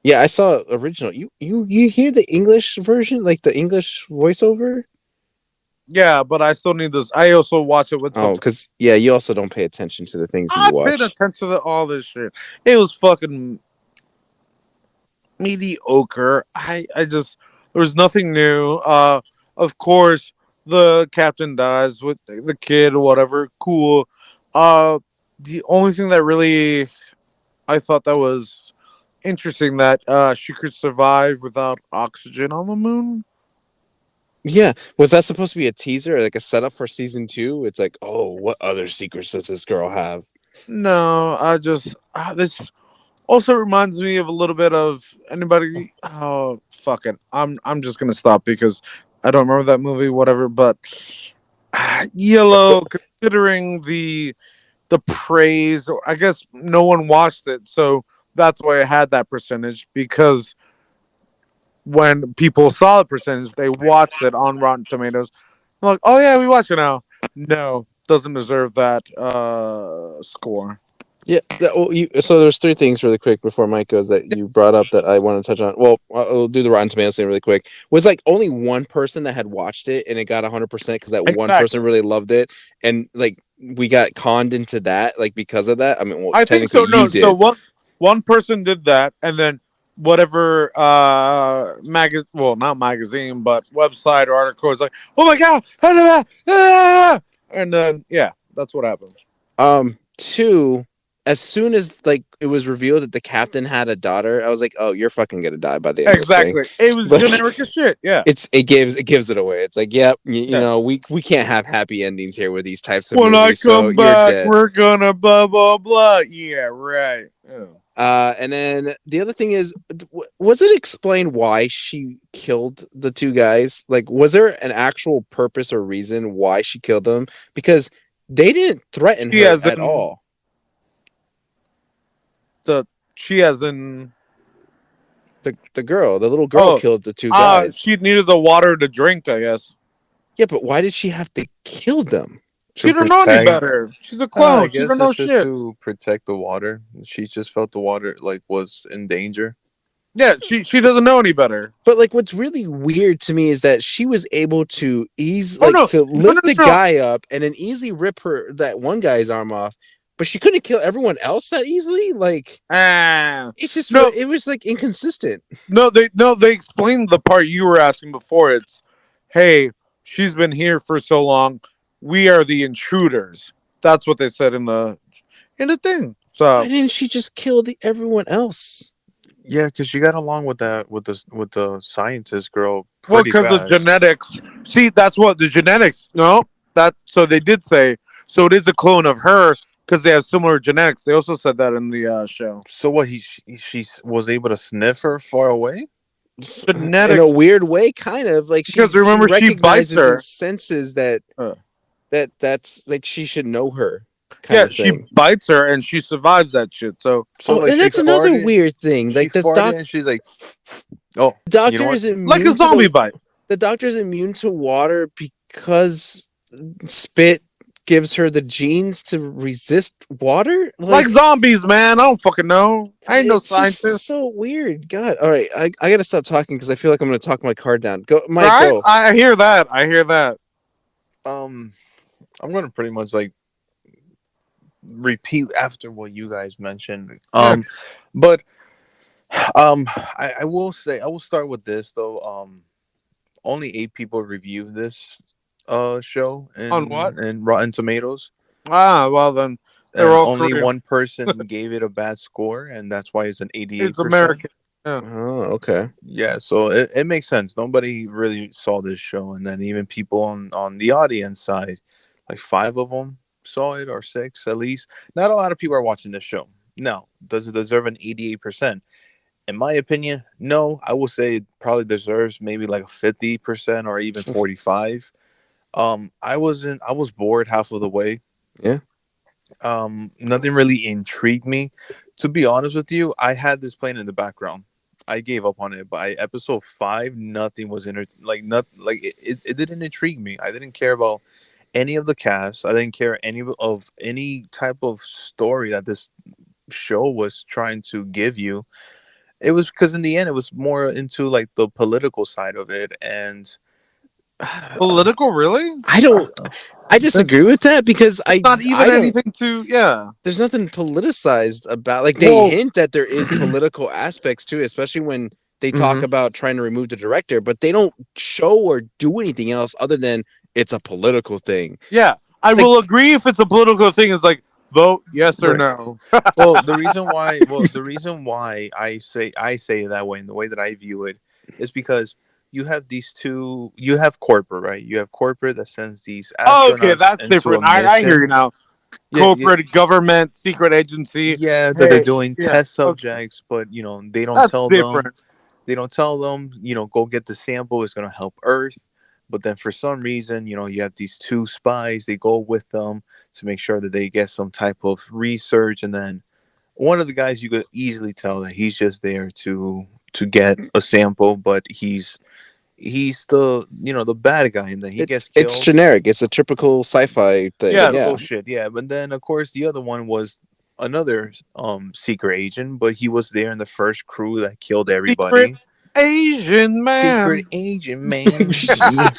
Speaker 1: Yeah, I saw original. You hear the English version, like the English voiceover?
Speaker 3: Yeah, but I still need this. I also watch it with
Speaker 1: Oh,
Speaker 3: subtitles.
Speaker 1: because yeah, you also don't pay attention to the things that
Speaker 3: I
Speaker 1: you
Speaker 3: paid
Speaker 1: watch.
Speaker 3: attention to all this shit. It was fucking mediocre. I just there was nothing new. Of course the captain dies with the kid or whatever. Cool. The only thing that really I thought that was interesting that she could survive without oxygen on the moon.
Speaker 1: Yeah, was that supposed to be a teaser, or like a setup for season two? It's like, oh, what other secrets does this girl have?
Speaker 3: No, I just this also reminds me of a little bit of anybody. Oh fuck it, I'm just gonna stop because I don't remember that movie. Whatever, but Yellow. Considering the praise, I guess no one watched it, so that's why it had that percentage. Because when people saw the percentage, they watched it on Rotten Tomatoes. I'm like, oh yeah, we watch it now. No, doesn't deserve that score.
Speaker 1: Yeah. So there's three things really quick before Mike goes that you brought up that I want to touch on. Well, I'll do the Rotten Tomatoes thing really quick. Was like only one person that had watched it and it got 100% because that one
Speaker 3: Exactly.
Speaker 1: person really loved it, and like we got conned into that like because of that. I mean, well,
Speaker 3: I think
Speaker 1: technically
Speaker 3: so.
Speaker 1: you
Speaker 3: No, so
Speaker 1: did.
Speaker 3: one person did that, and then whatever well, not magazine, but website or article is like, oh my god, ah! And then yeah, that's what happened.
Speaker 1: Two, as soon as like it was revealed that the captain had a daughter, I was like, oh, you're fucking gonna die by the end of this thing.
Speaker 3: Exactly, it was
Speaker 1: Like,
Speaker 3: generic as shit. Yeah,
Speaker 1: it gives it away. It's like, yep, you
Speaker 3: yeah.
Speaker 1: know, we can't have happy endings here with these types of
Speaker 3: When I
Speaker 1: movies, so
Speaker 3: come
Speaker 1: you're
Speaker 3: back,
Speaker 1: dead.
Speaker 3: we're gonna blah blah blah. Yeah, right. Yeah.
Speaker 1: And then the other thing is, was it explained why she killed the two guys? Like, was there an actual purpose or reason why she killed them? Because they didn't threaten
Speaker 3: She
Speaker 1: her
Speaker 3: as
Speaker 1: at
Speaker 3: in
Speaker 1: all.
Speaker 3: the she as in
Speaker 1: The little girl
Speaker 3: oh
Speaker 1: killed the two guys.
Speaker 3: she needed the water to drink, I guess.
Speaker 1: Yeah, but why did she have to kill them?
Speaker 3: She
Speaker 2: To
Speaker 3: don't know any
Speaker 2: protect.
Speaker 3: better. She's a
Speaker 2: I
Speaker 3: clone. She don't
Speaker 2: guess
Speaker 3: know
Speaker 2: it's just
Speaker 3: shit.
Speaker 2: to protect the water. She just felt the water like was in danger.
Speaker 3: Yeah, she doesn't know any better.
Speaker 1: But like, what's really weird to me is that she was able to ease
Speaker 3: Oh
Speaker 1: like
Speaker 3: no,
Speaker 1: to
Speaker 3: no, no,
Speaker 1: lift the
Speaker 3: no.
Speaker 1: guy up and then easily rip that one guy's arm off, but she couldn't kill everyone else that easily. Like,
Speaker 3: Ah,
Speaker 1: it's just
Speaker 3: no,
Speaker 1: it was like inconsistent.
Speaker 3: no. They explained the part you were asking before. It's, hey, she's been here for so long. We are the intruders. That's what they said in the thing.
Speaker 1: Why
Speaker 3: So,
Speaker 1: didn't she just kill everyone else?
Speaker 2: Yeah, because she got along with that with the scientist girl
Speaker 3: well,
Speaker 2: pretty
Speaker 3: because the
Speaker 2: fast.
Speaker 3: genetics. See, that's what the genetics. No, that so they did say. So it is a clone of her because they have similar genetics. They also said that in the show.
Speaker 2: So what? She was able to sniff her far away.
Speaker 1: In a
Speaker 3: Genetics,
Speaker 1: weird way, kind of like
Speaker 3: because
Speaker 1: she
Speaker 3: remember she bites
Speaker 1: recognizes and
Speaker 3: her.
Speaker 1: senses that
Speaker 3: Uh,
Speaker 1: that's like she should know her, kind
Speaker 3: yeah,
Speaker 1: of
Speaker 3: she
Speaker 1: thing.
Speaker 3: bites her and she survives that shit. So
Speaker 2: So
Speaker 1: Oh,
Speaker 2: like
Speaker 1: and
Speaker 2: she
Speaker 1: that's another
Speaker 2: farted.
Speaker 1: weird thing.
Speaker 2: She
Speaker 1: Like
Speaker 2: farted and she's like, "Oh, you know
Speaker 1: doctor
Speaker 2: what?
Speaker 1: is
Speaker 3: like a
Speaker 1: immune to
Speaker 3: zombie bite.
Speaker 1: the doctor's immune to water because spit gives her the genes to resist water.
Speaker 3: Like
Speaker 1: Like,
Speaker 3: zombies, man. I don't fucking know. I ain't no
Speaker 1: it's just
Speaker 3: scientist.
Speaker 1: so weird. God, all right, I gotta stop talking because I feel like I'm gonna talk my card down. Go, Mike.
Speaker 3: Right?
Speaker 1: Go.
Speaker 3: I hear that. I hear that.
Speaker 2: Um, I'm gonna pretty much like repeat after what you guys mentioned.
Speaker 3: Yeah.
Speaker 2: But I will say I will start with this though. Only 8 people reviewed this show
Speaker 3: On what?
Speaker 2: in Rotten Tomatoes,
Speaker 3: Ah, well then they're
Speaker 2: and
Speaker 3: all
Speaker 2: only
Speaker 3: Korean.
Speaker 2: one person gave it a bad score, and that's why it's an
Speaker 3: It's
Speaker 2: 88%.
Speaker 3: American. Yeah.
Speaker 1: Oh, okay.
Speaker 2: Yeah, so it makes sense. Nobody really saw this show, and then even people on the audience side, like 5 of them saw it or 6 at least. Not a lot of people are watching this show. Now, does it deserve an 88%? In my opinion, no. I would say it probably deserves maybe like a 50% or even 45. I was bored half of the way.
Speaker 1: Yeah.
Speaker 2: Nothing really intrigued me. To be honest with you, I had this playing in the background. I gave up on it. By episode 5, nothing was like not like it didn't intrigue me. I didn't care about any of the cast. I didn't care any type of story that this show was trying to give you. It was because in the end it was more into like the political side of it, and
Speaker 3: Political, really?
Speaker 1: I don't. I
Speaker 3: There's
Speaker 1: disagree with that because
Speaker 3: not even
Speaker 1: I don't.
Speaker 3: anything to yeah.
Speaker 1: There's nothing politicized about. Like, they
Speaker 3: Well,
Speaker 1: hint that there is political aspects to it, especially when they talk
Speaker 2: hmm
Speaker 1: about trying to remove the director, but they don't show or do anything else other than it's a political thing.
Speaker 3: yeah. I
Speaker 1: Like,
Speaker 3: will agree if it's a political thing. It's like vote yes or
Speaker 2: right.
Speaker 3: no.
Speaker 2: Well, the reason why I say it that way and the way that I view it is because you have these two. You have corporate, right? You have corporate that sends these
Speaker 3: Oh, okay,
Speaker 2: astronauts
Speaker 3: that's
Speaker 2: into a
Speaker 3: different. I hear
Speaker 2: mission.
Speaker 3: you now.
Speaker 2: Yeah, yeah,
Speaker 3: Corporate, government, secret agency.
Speaker 2: yeah. That they're
Speaker 3: Hey,
Speaker 2: doing
Speaker 3: yeah,
Speaker 2: test
Speaker 3: okay,
Speaker 2: subjects, but they don't
Speaker 3: that's
Speaker 2: tell them.
Speaker 3: different.
Speaker 2: They don't tell them. Go get the sample. It's gonna help Earth. But then for some reason, you have these two spies. They go with them to make sure that they get some type of research, and then one of the guys you could easily tell that he's just there to get a sample, but he's the bad guy, and then he gets
Speaker 1: it's
Speaker 2: killed.
Speaker 1: generic. It's a typical sci-fi thing.
Speaker 3: Yes,
Speaker 1: Yeah.
Speaker 2: Typical shit, yeah. But then of course the other one was another secret agent, but he was there in the first crew that killed
Speaker 3: secret
Speaker 2: everybody.
Speaker 3: Asian
Speaker 2: Secret
Speaker 3: man.
Speaker 2: agent, man. Yeah.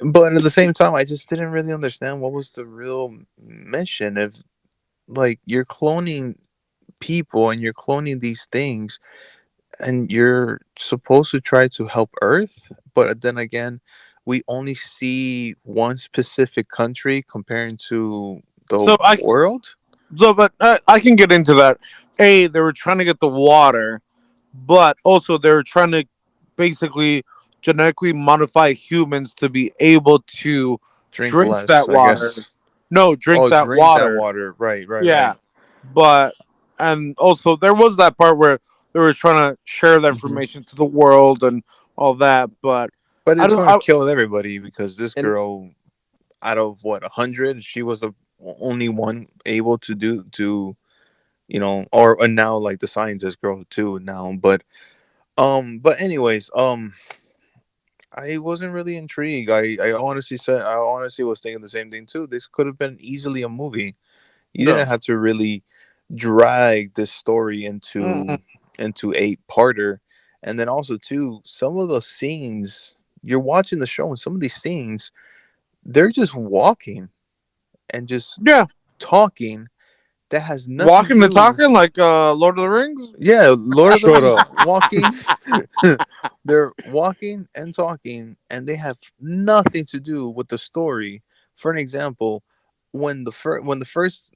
Speaker 2: But at the same time, I just didn't really understand what was the real mission. If like you're cloning people and you're cloning these things, and you're supposed to try to help Earth, but then again, we only see one specific country comparing to the
Speaker 3: So I
Speaker 2: world.
Speaker 3: but I can get into that. A, they were trying to get the water, but also they were trying to basically genetically modify humans to be able to
Speaker 2: Drink
Speaker 3: drink
Speaker 2: less,
Speaker 3: that
Speaker 2: I
Speaker 3: water.
Speaker 2: guess.
Speaker 3: No, drink
Speaker 2: Oh,
Speaker 3: that
Speaker 2: drink that
Speaker 3: water.
Speaker 2: water. Right, right,
Speaker 3: Yeah,
Speaker 2: right.
Speaker 3: but and also there was that part where they were trying to share the
Speaker 2: Hmm.
Speaker 3: information to the world and all that. But
Speaker 2: But
Speaker 3: I
Speaker 2: it's
Speaker 3: don't.
Speaker 2: going to kill everybody because this
Speaker 1: And
Speaker 2: girl, out of what 100, she was the only one able to do to, or and now like the scientist girl too now. But anyways, I wasn't really intrigued. I honestly was thinking the same thing too. This could have been easily a movie. You
Speaker 3: No.
Speaker 2: didn't have to really drag this story
Speaker 3: Mm-mm.
Speaker 2: into a parter. And then also too, some of the scenes you're watching the show, and some of these scenes they're just walking and just
Speaker 3: Yeah,
Speaker 2: talking that has nothing to
Speaker 3: walking and
Speaker 2: do.
Speaker 3: talking like Lord of the Rings.
Speaker 2: Yeah, Lord of the
Speaker 1: shut
Speaker 2: Rings
Speaker 1: up.
Speaker 2: walking. They're walking and talking, and they have nothing to do with the story. For an example, when the first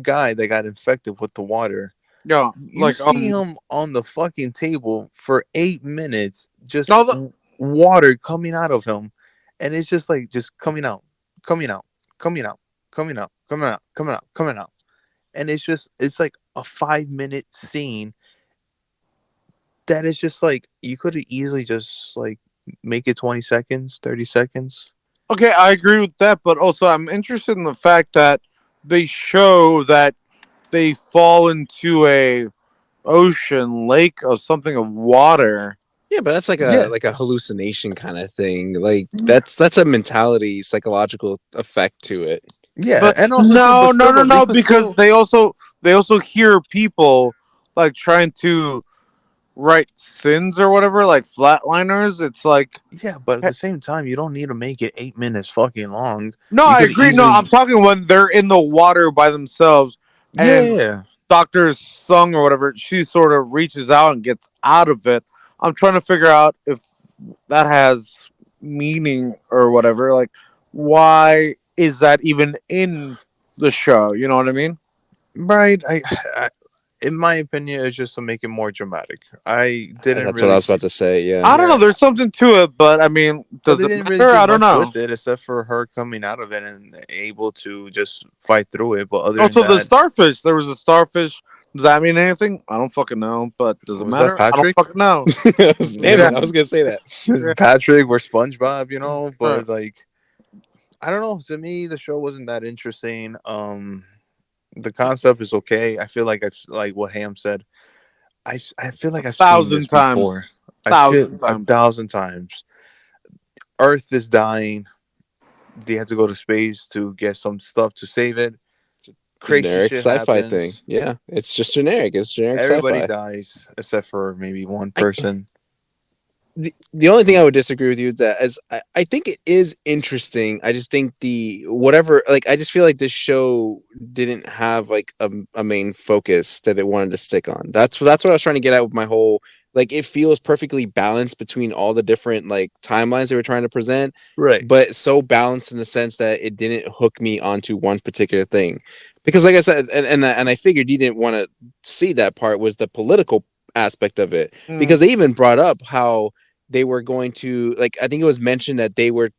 Speaker 2: guy that got infected with the water,
Speaker 3: Yeah,
Speaker 2: you
Speaker 3: like
Speaker 2: see him on the fucking table for 8 minutes, just
Speaker 3: all the
Speaker 2: water coming out of him, and it's just like just coming out, coming out, coming out, coming out, coming out, coming out, coming out, and it's like a 5 minute scene that is just like you could have easily just like make it 20 seconds, 30 seconds.
Speaker 3: okay, I agree with that, but also I'm interested in the fact that they show that they fall into a ocean lake of something of water.
Speaker 1: Yeah, but that's
Speaker 2: Yeah,
Speaker 1: like a hallucination kind of thing. Like that's a mentality, psychological effect to it.
Speaker 2: yeah,
Speaker 3: But
Speaker 2: and also too,
Speaker 3: no,
Speaker 2: but
Speaker 3: no,
Speaker 2: still
Speaker 3: no,
Speaker 2: though, they
Speaker 3: no,
Speaker 2: could
Speaker 3: because
Speaker 2: still.
Speaker 3: they also hear people like trying to write sins or whatever, like flatliners. It's like
Speaker 2: Yeah, but at the same time, you don't need to make it 8 minutes fucking long.
Speaker 3: no,
Speaker 2: You
Speaker 3: I
Speaker 2: could
Speaker 3: agree. No, I'm
Speaker 2: easily.
Speaker 3: talking when they're in the water by themselves
Speaker 2: Yeah,
Speaker 3: and
Speaker 2: yeah,
Speaker 3: Dr. Sung or whatever, she sort of reaches out and gets out of it. I'm trying to figure out if that has meaning or whatever. Like, why is that even in the show? You know what I mean?
Speaker 2: right. I, in my opinion, it's just to make it more dramatic. I didn't
Speaker 1: That's what I
Speaker 2: really
Speaker 1: was
Speaker 2: see.
Speaker 1: about to say. Yeah.
Speaker 3: I don't know.
Speaker 2: Yeah,
Speaker 3: There's something to it, but I mean,
Speaker 2: but
Speaker 3: does
Speaker 2: they
Speaker 3: it
Speaker 2: didn't really
Speaker 3: matter?
Speaker 2: do
Speaker 3: I don't
Speaker 2: much
Speaker 3: know.
Speaker 2: with it except for her coming out of it and able to just fight through it. But other than
Speaker 3: Also, the
Speaker 2: that,
Speaker 3: starfish. There was a starfish. Does that mean anything? I don't fucking know. But does it
Speaker 2: was that
Speaker 3: matter? I don't
Speaker 2: Patrick?
Speaker 3: fucking know.
Speaker 1: Damn
Speaker 3: Yeah.
Speaker 1: it! I was gonna say that.
Speaker 3: Yeah.
Speaker 2: Patrick or SpongeBob,
Speaker 3: Right.
Speaker 2: but like I don't know. To me, the show wasn't that interesting. The concept is okay. I feel like I've like what Ham said. I feel like I've seen this
Speaker 3: Thousand times.
Speaker 2: before. I feel
Speaker 3: Thousand
Speaker 2: a
Speaker 3: times.
Speaker 2: thousand times. Earth is dying. They had to go to space to get some stuff to save it. Crazy
Speaker 1: Generic
Speaker 2: shit
Speaker 1: sci-fi thing.
Speaker 2: happens.
Speaker 1: Yeah, it's just generic. It's generic
Speaker 2: Everybody
Speaker 1: sci-fi.
Speaker 2: dies except for maybe one
Speaker 1: I
Speaker 2: person.
Speaker 1: the only thing I would disagree with you with that is I think it is interesting. I just think the whatever like I just feel like this show didn't have like a main focus that it wanted to stick on. That's what I was trying to get at with my whole like it feels perfectly balanced between all the different like timelines they were trying to present,
Speaker 2: Right.
Speaker 1: but so balanced in the sense that it didn't hook me onto one particular thing. Because like I said, and I figured you didn't want to see that part was the political aspect of it
Speaker 3: Mm.
Speaker 1: because they even brought up how they were going to like I think it was mentioned that they were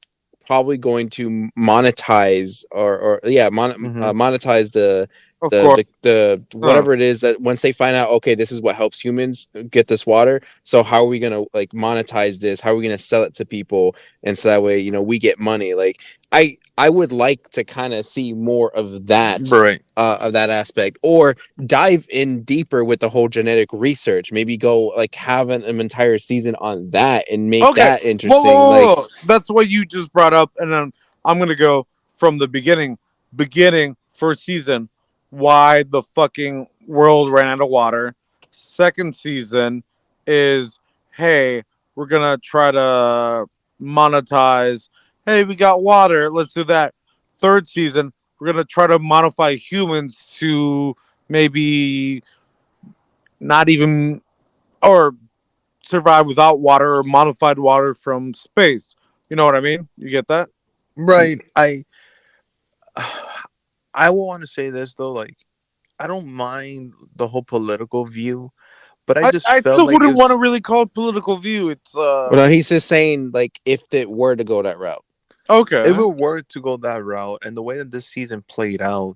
Speaker 1: probably going to monetize or yeah
Speaker 2: Mm-hmm.
Speaker 1: monetize
Speaker 3: Of course.
Speaker 1: the
Speaker 3: Huh.
Speaker 1: whatever it is that once they find out okay this is what helps humans get this water so how are we gonna like monetize this how are we gonna sell it to people and so that way you know we get money like I would like to kind of see more
Speaker 2: Right.
Speaker 1: of that aspect or dive in deeper with the whole genetic research. Maybe go like have an entire season on that and make
Speaker 3: Okay.
Speaker 1: that
Speaker 3: Whoa, whoa,
Speaker 1: interesting.
Speaker 3: whoa,
Speaker 1: Like,
Speaker 3: whoa. That's what you just brought up, and then I'm gonna go from the beginning. Beginning first season, why the fucking world ran out of water. Second season is hey, we're gonna try to monetize. Hey, we got water. Let's do that. Third season, we're gonna try to modify humans to maybe not even or survive without water or modified water from space. You know what I mean? You get that?
Speaker 2: Right. I will want to say this though, like I don't mind the whole political view, but I just
Speaker 3: I
Speaker 2: felt
Speaker 3: still
Speaker 2: like
Speaker 3: wouldn't want to
Speaker 2: it's
Speaker 3: really call it political view. It's
Speaker 1: Well, no, he's just saying like if it were to go that route.
Speaker 2: if
Speaker 3: okay.
Speaker 2: it were to go that route and the way that this season played out,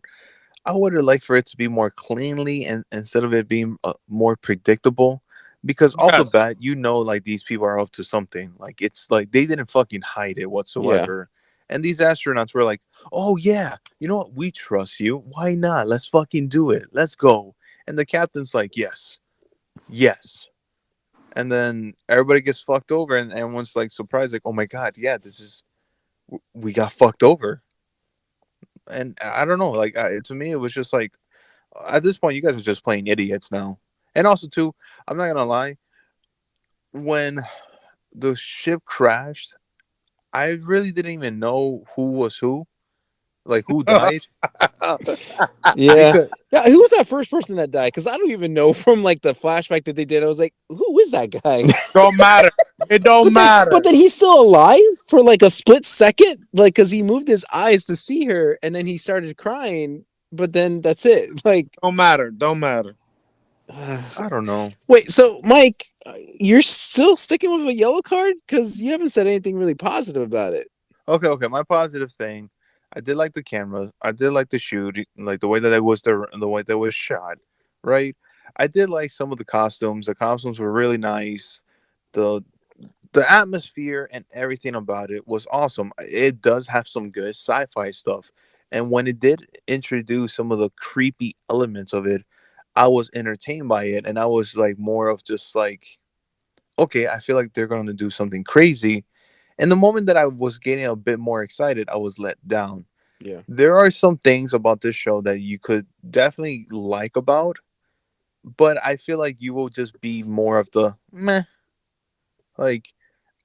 Speaker 2: I would have liked for it to be more cleanly and instead of it being more predictable. Because off the
Speaker 3: Yes.
Speaker 2: bat, you know, like these people are up to something. Like it's like they didn't fucking hide it
Speaker 1: Yeah.
Speaker 2: whatsoever. And these astronauts were like, "Oh yeah, you know what? We trust you. Why not? Let's fucking do it. Let's go." And the captain's like, "Yes, yes." And then everybody gets fucked over, and everyone's like surprised, like, "Oh my god, yeah, this is we got fucked over." And I don't know, like to me, it was just like at this point, you guys are just playing idiots now. And also, too, I'm not gonna lie, when the ship crashed, I really didn't even know who was who, like who died,
Speaker 1: Yeah.
Speaker 2: because
Speaker 1: Yeah, who was that first person that died? Because I don't even know from like the flashback that they did. I was like, who is that guy?
Speaker 3: Don't matter. It don't
Speaker 1: But
Speaker 3: matter.
Speaker 1: then he's still alive for like a split second, like because he moved his eyes to see her, and then he started crying. But then that's it. Like,
Speaker 3: Don't matter. Don't matter.
Speaker 2: I don't know.
Speaker 1: wait. So, Mike, you're still sticking with a yellow card because you haven't said anything really positive about it.
Speaker 2: Okay, okay. My positive thing, I did like the camera. I did like the shoot, like the way that it was the way that it was shot. Right. I did like some of the costumes. The costumes were really nice. The the atmosphere and everything about it was awesome. It does have some good sci-fi stuff. And when it did introduce some of the creepy elements of it, I was entertained by it and I was like more of just like, okay, I feel like they're going to do something crazy. And the moment that I was getting a bit more excited, I was let down.
Speaker 1: Yeah.
Speaker 2: There are some things about this show that you could definitely like about, but I feel like you will just be more of the meh. Like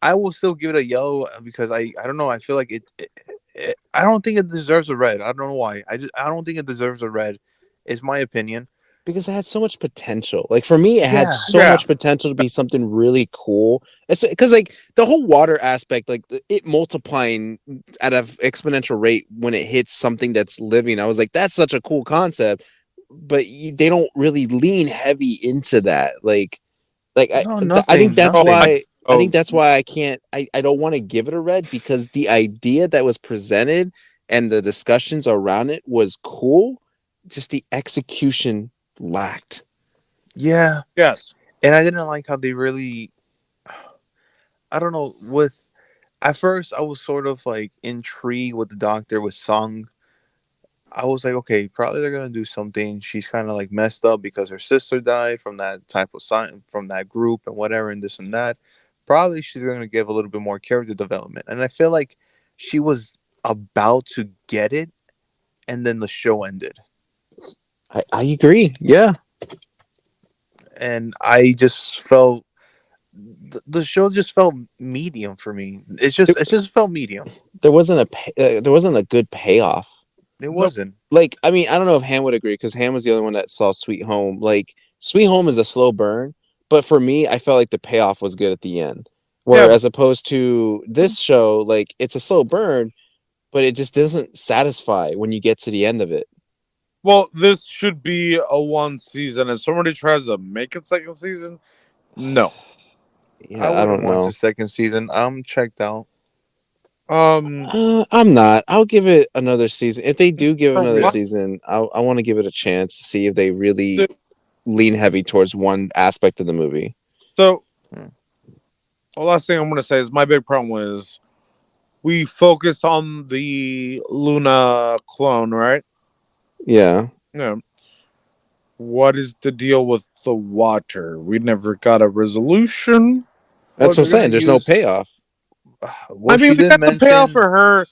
Speaker 2: I will still give it a yellow because I don't know. I feel like I don't think it deserves a red. I don't know why. I don't think it deserves a red. Is my opinion.
Speaker 1: Because it had so much potential. Like for me, it had
Speaker 2: Yeah.
Speaker 1: so
Speaker 3: Yeah.
Speaker 1: much potential to be something really cool. It's because like the whole water aspect, like it multiplying at an exponential rate when it hits something that's living. I was like, that's such a cool concept, but they don't really lean heavy into that. Like
Speaker 2: No,
Speaker 1: I think
Speaker 2: nothing.
Speaker 1: that's
Speaker 3: Oh my.
Speaker 2: Nothing.
Speaker 1: why. I
Speaker 3: Oh,
Speaker 1: think that's why I can't. I don't want to give it a red because the idea that was presented and the discussions around it was cool. Just the execution lacked.
Speaker 2: Yeah.
Speaker 3: yes.
Speaker 2: And I didn't like how they really. I don't know. With at first, I was sort of like intrigued with the doctor with Sung. I was like, okay, probably they're gonna do something. She's kind of like messed up because her sister died from that type of sign from that group and whatever and this and that. Probably she's gonna give a little bit more character development, and I feel like she was about to get it, and then the show ended,
Speaker 1: I agree. Yeah,
Speaker 2: and I just felt the show just felt medium for me.
Speaker 1: it,
Speaker 2: It just felt medium.
Speaker 1: there wasn't a good payoff.
Speaker 2: It
Speaker 3: Nope.
Speaker 2: wasn't.
Speaker 1: Like I mean, I don't know if Han would agree because Han was the only one that saw Sweet Home. Like Sweet Home is a slow burn, but for me, I felt like the payoff was good at the end.
Speaker 3: Yeah.
Speaker 1: Where as opposed to this show, like it's a slow burn, but it just doesn't satisfy when you get to the end of it.
Speaker 3: Well, this should be a one season. If somebody tries to make it second season, no.
Speaker 2: I
Speaker 1: Yeah, I
Speaker 2: wouldn't
Speaker 1: don't
Speaker 2: watch a
Speaker 1: know.
Speaker 2: second season. I'm checked out.
Speaker 1: I'm not. I'll give it another season. If they do give
Speaker 3: For
Speaker 1: another
Speaker 3: me,
Speaker 2: Yeah.
Speaker 1: season, I want to give it a chance to see if they really
Speaker 3: the-
Speaker 1: lean heavy towards one aspect of the movie.
Speaker 3: so
Speaker 2: Hmm.
Speaker 3: the last thing I'm going to say is my big problem is we focus on the Luna clone, right?
Speaker 1: Yeah,
Speaker 3: Yeah. What is the deal with the water? We never got a resolution.
Speaker 2: Well,
Speaker 1: that's what I'm
Speaker 2: they're gonna
Speaker 1: saying. There's no
Speaker 2: use.
Speaker 1: payoff
Speaker 3: I
Speaker 2: Well,
Speaker 3: mean,
Speaker 2: she
Speaker 3: we
Speaker 2: did
Speaker 3: got the payoff
Speaker 2: mention
Speaker 3: for her.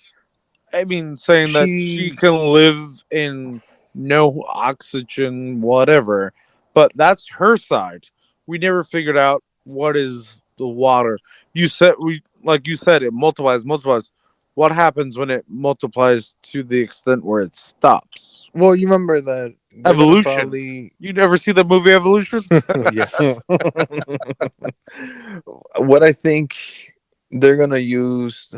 Speaker 3: I mean, saying that she
Speaker 2: she.
Speaker 3: can live in no oxygen, whatever. But that's her side. We never figured out what is the water. You said like you said, it multiplies, multiplies. What happens when it multiplies to the extent where it stops?
Speaker 2: Well, you remember that they're gonna
Speaker 3: Evolution.
Speaker 2: probably
Speaker 3: You never see the movie Evolution?
Speaker 2: yeah. What I think they're gonna use,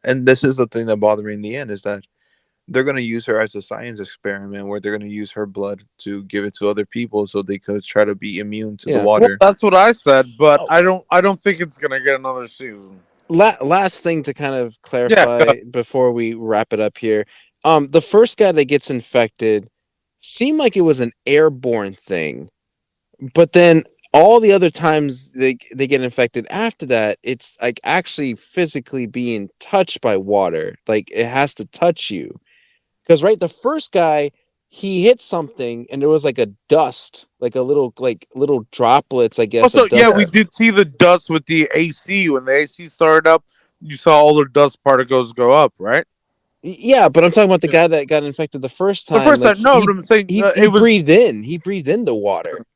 Speaker 2: and this is the thing that bothered me in the end, is that they're gonna use her as a science experiment where they're gonna use her blood to give it to other people so they could try to be immune to the
Speaker 1: Yeah.
Speaker 3: Well,
Speaker 2: water.
Speaker 3: that's what I said, but
Speaker 1: Oh,
Speaker 3: I don't think it's gonna get another season.
Speaker 1: last thing to kind of
Speaker 3: Yeah,
Speaker 1: clarify before we wrap it up here. The first guy that gets infected seemed like it was an airborne thing, but then all the other times they get infected after that, it's like actually physically being touched by water. Like it has to touch you. Because right, the first guy, he hit something and there was like a dust, like little droplets, I guess,
Speaker 3: also,
Speaker 1: of
Speaker 3: yeah,
Speaker 1: dust.
Speaker 3: we
Speaker 2: Yeah,
Speaker 3: did see the dust with the AC. When the AC started up, you saw all the dust particles go up, right?
Speaker 1: Yeah, but I'm talking about the
Speaker 3: Yeah.
Speaker 1: guy that got infected the first
Speaker 3: The
Speaker 1: time.
Speaker 3: first
Speaker 1: Like
Speaker 3: time, no, but I'm saying
Speaker 1: he
Speaker 3: it was.
Speaker 1: breathed in the water,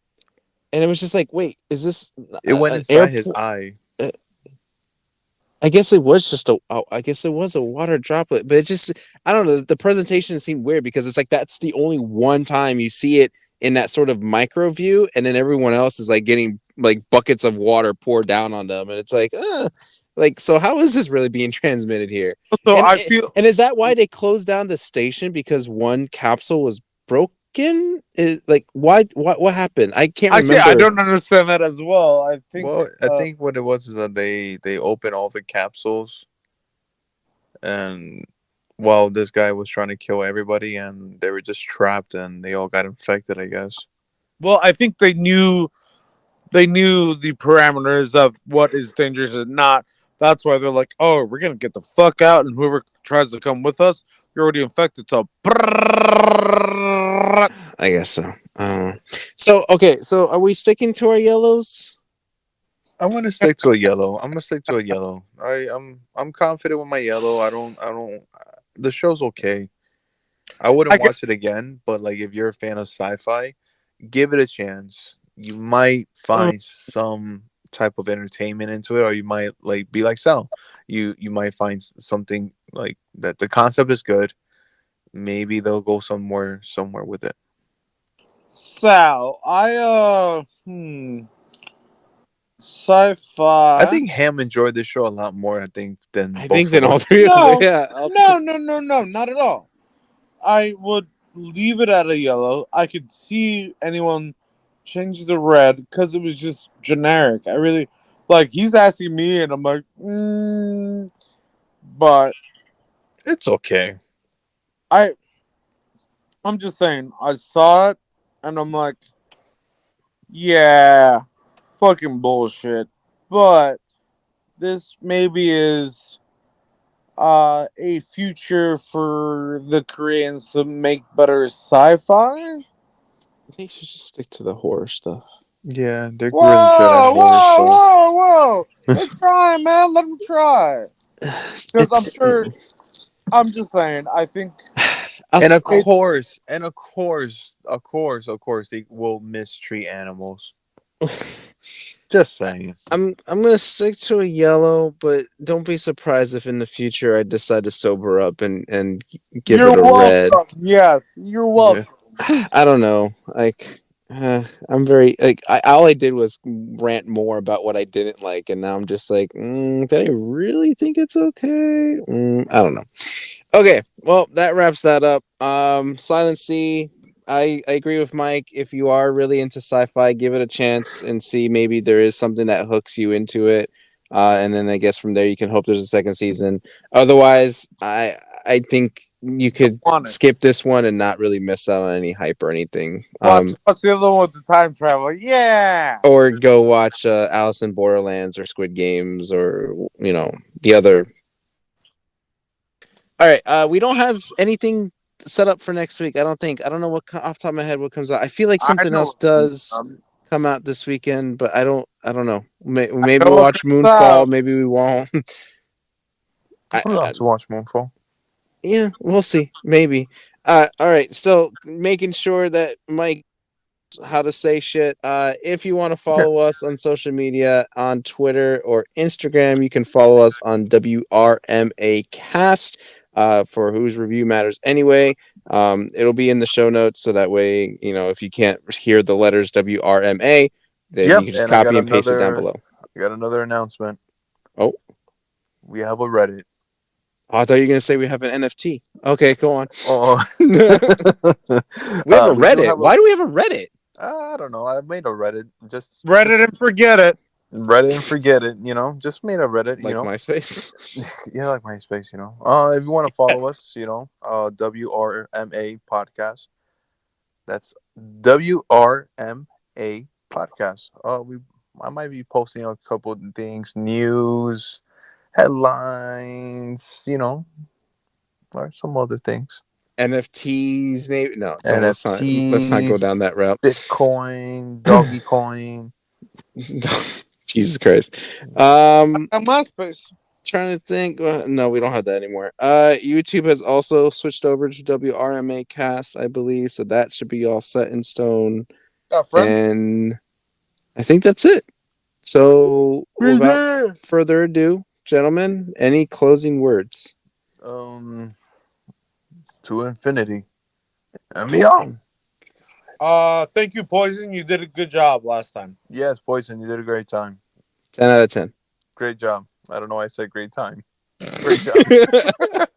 Speaker 1: and it was just like, wait, is this
Speaker 2: it went
Speaker 1: an
Speaker 2: inside his
Speaker 1: airport?
Speaker 2: eye.
Speaker 1: I guess it was just a. I guess it was a water droplet, but it just. I don't know. The presentation seemed weird because it's like that's the only one time you see it in that sort of micro view, and then everyone else is like getting like buckets of water poured down on them, and it's like so how is this really being transmitted here?
Speaker 3: So
Speaker 1: And
Speaker 3: I feel
Speaker 1: and is that why they closed down the station because one capsule was broken? Is like why what happened? I can't
Speaker 3: actually I
Speaker 1: remember.
Speaker 3: don't understand that as well. I think
Speaker 2: Well, I think what it was is that they opened all the capsules, and while this guy was trying to kill everybody, and they were just trapped, and they all got infected, I guess.
Speaker 3: well, I think they knew the parameters of what is dangerous and not. That's why they're like, oh, we're gonna get the fuck out, and whoever tries to come with us, you're already infected. So,
Speaker 1: I guess so. So okay, so are we sticking to our yellows?
Speaker 2: I'm gonna stick to a yellow. I'm gonna stick to a yellow. I'm confident with my yellow. I don't. The show's okay. I
Speaker 3: I
Speaker 2: wouldn't
Speaker 3: can,
Speaker 2: watch it again, but like if you're a fan of sci-fi, give it a chance. You might find some type of entertainment into it, or you might like be like Sal. You might find something like that. The concept is good. Maybe they'll go somewhere with it.
Speaker 3: Sal.
Speaker 2: I
Speaker 3: Sci-fi.
Speaker 2: think Ham enjoyed this show a lot more. I think than
Speaker 1: I think
Speaker 2: both
Speaker 1: then
Speaker 2: of
Speaker 1: all
Speaker 2: us.
Speaker 1: three of them,
Speaker 3: No,
Speaker 1: yeah.
Speaker 3: no, not at all. I would leave it at a yellow. I could see anyone change the red because it was just generic. I really like. He's asking me, and I'm like, but
Speaker 2: It's okay.
Speaker 3: I, I'm just saying. I saw it, and I'm like, yeah, fucking bullshit. But this maybe is a future for the Koreans to make better sci-fi.
Speaker 1: I think you should just stick to the horror stuff.
Speaker 2: Yeah, they're really good at
Speaker 3: Whoa,
Speaker 2: horror
Speaker 3: whoa,
Speaker 2: stuff.
Speaker 3: whoa, whoa! They're trying, man. Let them try. Because I'm
Speaker 1: It's
Speaker 3: sure. I'm just saying. I think
Speaker 2: And of
Speaker 3: it's.
Speaker 2: course, of course, they will mistreat animals. Just saying.
Speaker 1: I'm gonna stick to a yellow, but don't be surprised if in the future I decide to sober up and give
Speaker 3: You're
Speaker 1: it a red.
Speaker 3: welcome. Yes, you're
Speaker 2: Yeah.
Speaker 3: welcome.
Speaker 1: I don't know. Like, I'm very like all I did was rant more about what I didn't like, and now I'm just like, did I really think it's okay? I don't know. Okay, well that wraps that up. Silent Sea. I agree with Mike. If you are really into sci-fi, give it a chance and see maybe there is something that hooks you into it. And then I guess from there you can hope there's a second season. Otherwise, I think you could
Speaker 3: Want it.
Speaker 1: skip this one and not really miss out on any hype or anything.
Speaker 3: Watch the other one with the time travel. Yeah.
Speaker 1: Or go watch Alice in Borderlands or Squid Games or the other. All right, we don't have anything set up for next week. I don't think. I don't know what off the top of my head what comes out. I feel like
Speaker 3: I
Speaker 1: something else
Speaker 3: know.
Speaker 1: does come out this weekend, but I don't. I don't know.
Speaker 3: I
Speaker 1: Maybe
Speaker 3: know
Speaker 1: we'll
Speaker 3: what
Speaker 1: watch
Speaker 3: comes
Speaker 1: Moonfall.
Speaker 3: out.
Speaker 1: Maybe we won't.
Speaker 2: I'm
Speaker 1: I,
Speaker 2: down to watch Moonfall.
Speaker 1: yeah, we'll see. Maybe. All right. Still making sure that Mike how to say shit. If you want to follow us on social media on Twitter or Instagram, you can follow us on WRMA Cast for Whose Review Matters Anyway. It'll be in the show notes, so that way, if you can't hear the letters WRMA, then you
Speaker 2: Yep,
Speaker 1: can just
Speaker 2: and I got
Speaker 1: copy and paste it down
Speaker 2: another.
Speaker 1: below.
Speaker 2: I got another announcement.
Speaker 1: Oh,
Speaker 2: We have a Reddit.
Speaker 1: I thought you were gonna say we have an NFT. Okay, go on.
Speaker 2: Oh,
Speaker 1: We have a
Speaker 2: we do
Speaker 1: Reddit.
Speaker 2: have a.
Speaker 1: Why do we have a Reddit?
Speaker 2: I don't know. I made a Reddit. Just
Speaker 3: Reddit and forget it.
Speaker 2: Reddit and forget it. Just made a Reddit.
Speaker 1: Like MySpace.
Speaker 2: Yeah, like MySpace. If you want to follow us, WRMA podcast. That's WRMA podcast. I might be posting a couple of things, news, headlines, or some other things.
Speaker 1: NFTs, maybe. No, don't. Let's not go
Speaker 2: NFTs,
Speaker 1: down that route.
Speaker 2: Bitcoin, Doggy Coin.
Speaker 1: Jesus Christ.
Speaker 3: On MySpace.
Speaker 1: Trying to think. No, we don't have that anymore. YouTube has also switched over to WRMA Cast, I believe, so that should be all set in stone.
Speaker 3: Got friends?
Speaker 1: And I think that's it. So, without further ado, gentlemen, any closing words?
Speaker 2: To infinity and beyond.
Speaker 3: Thank you, Poison. You did a good job last time.
Speaker 2: Yes, Poison, you did a great time.
Speaker 1: 10 out of 10.
Speaker 2: Great job. I don't know why I said great time. Great job.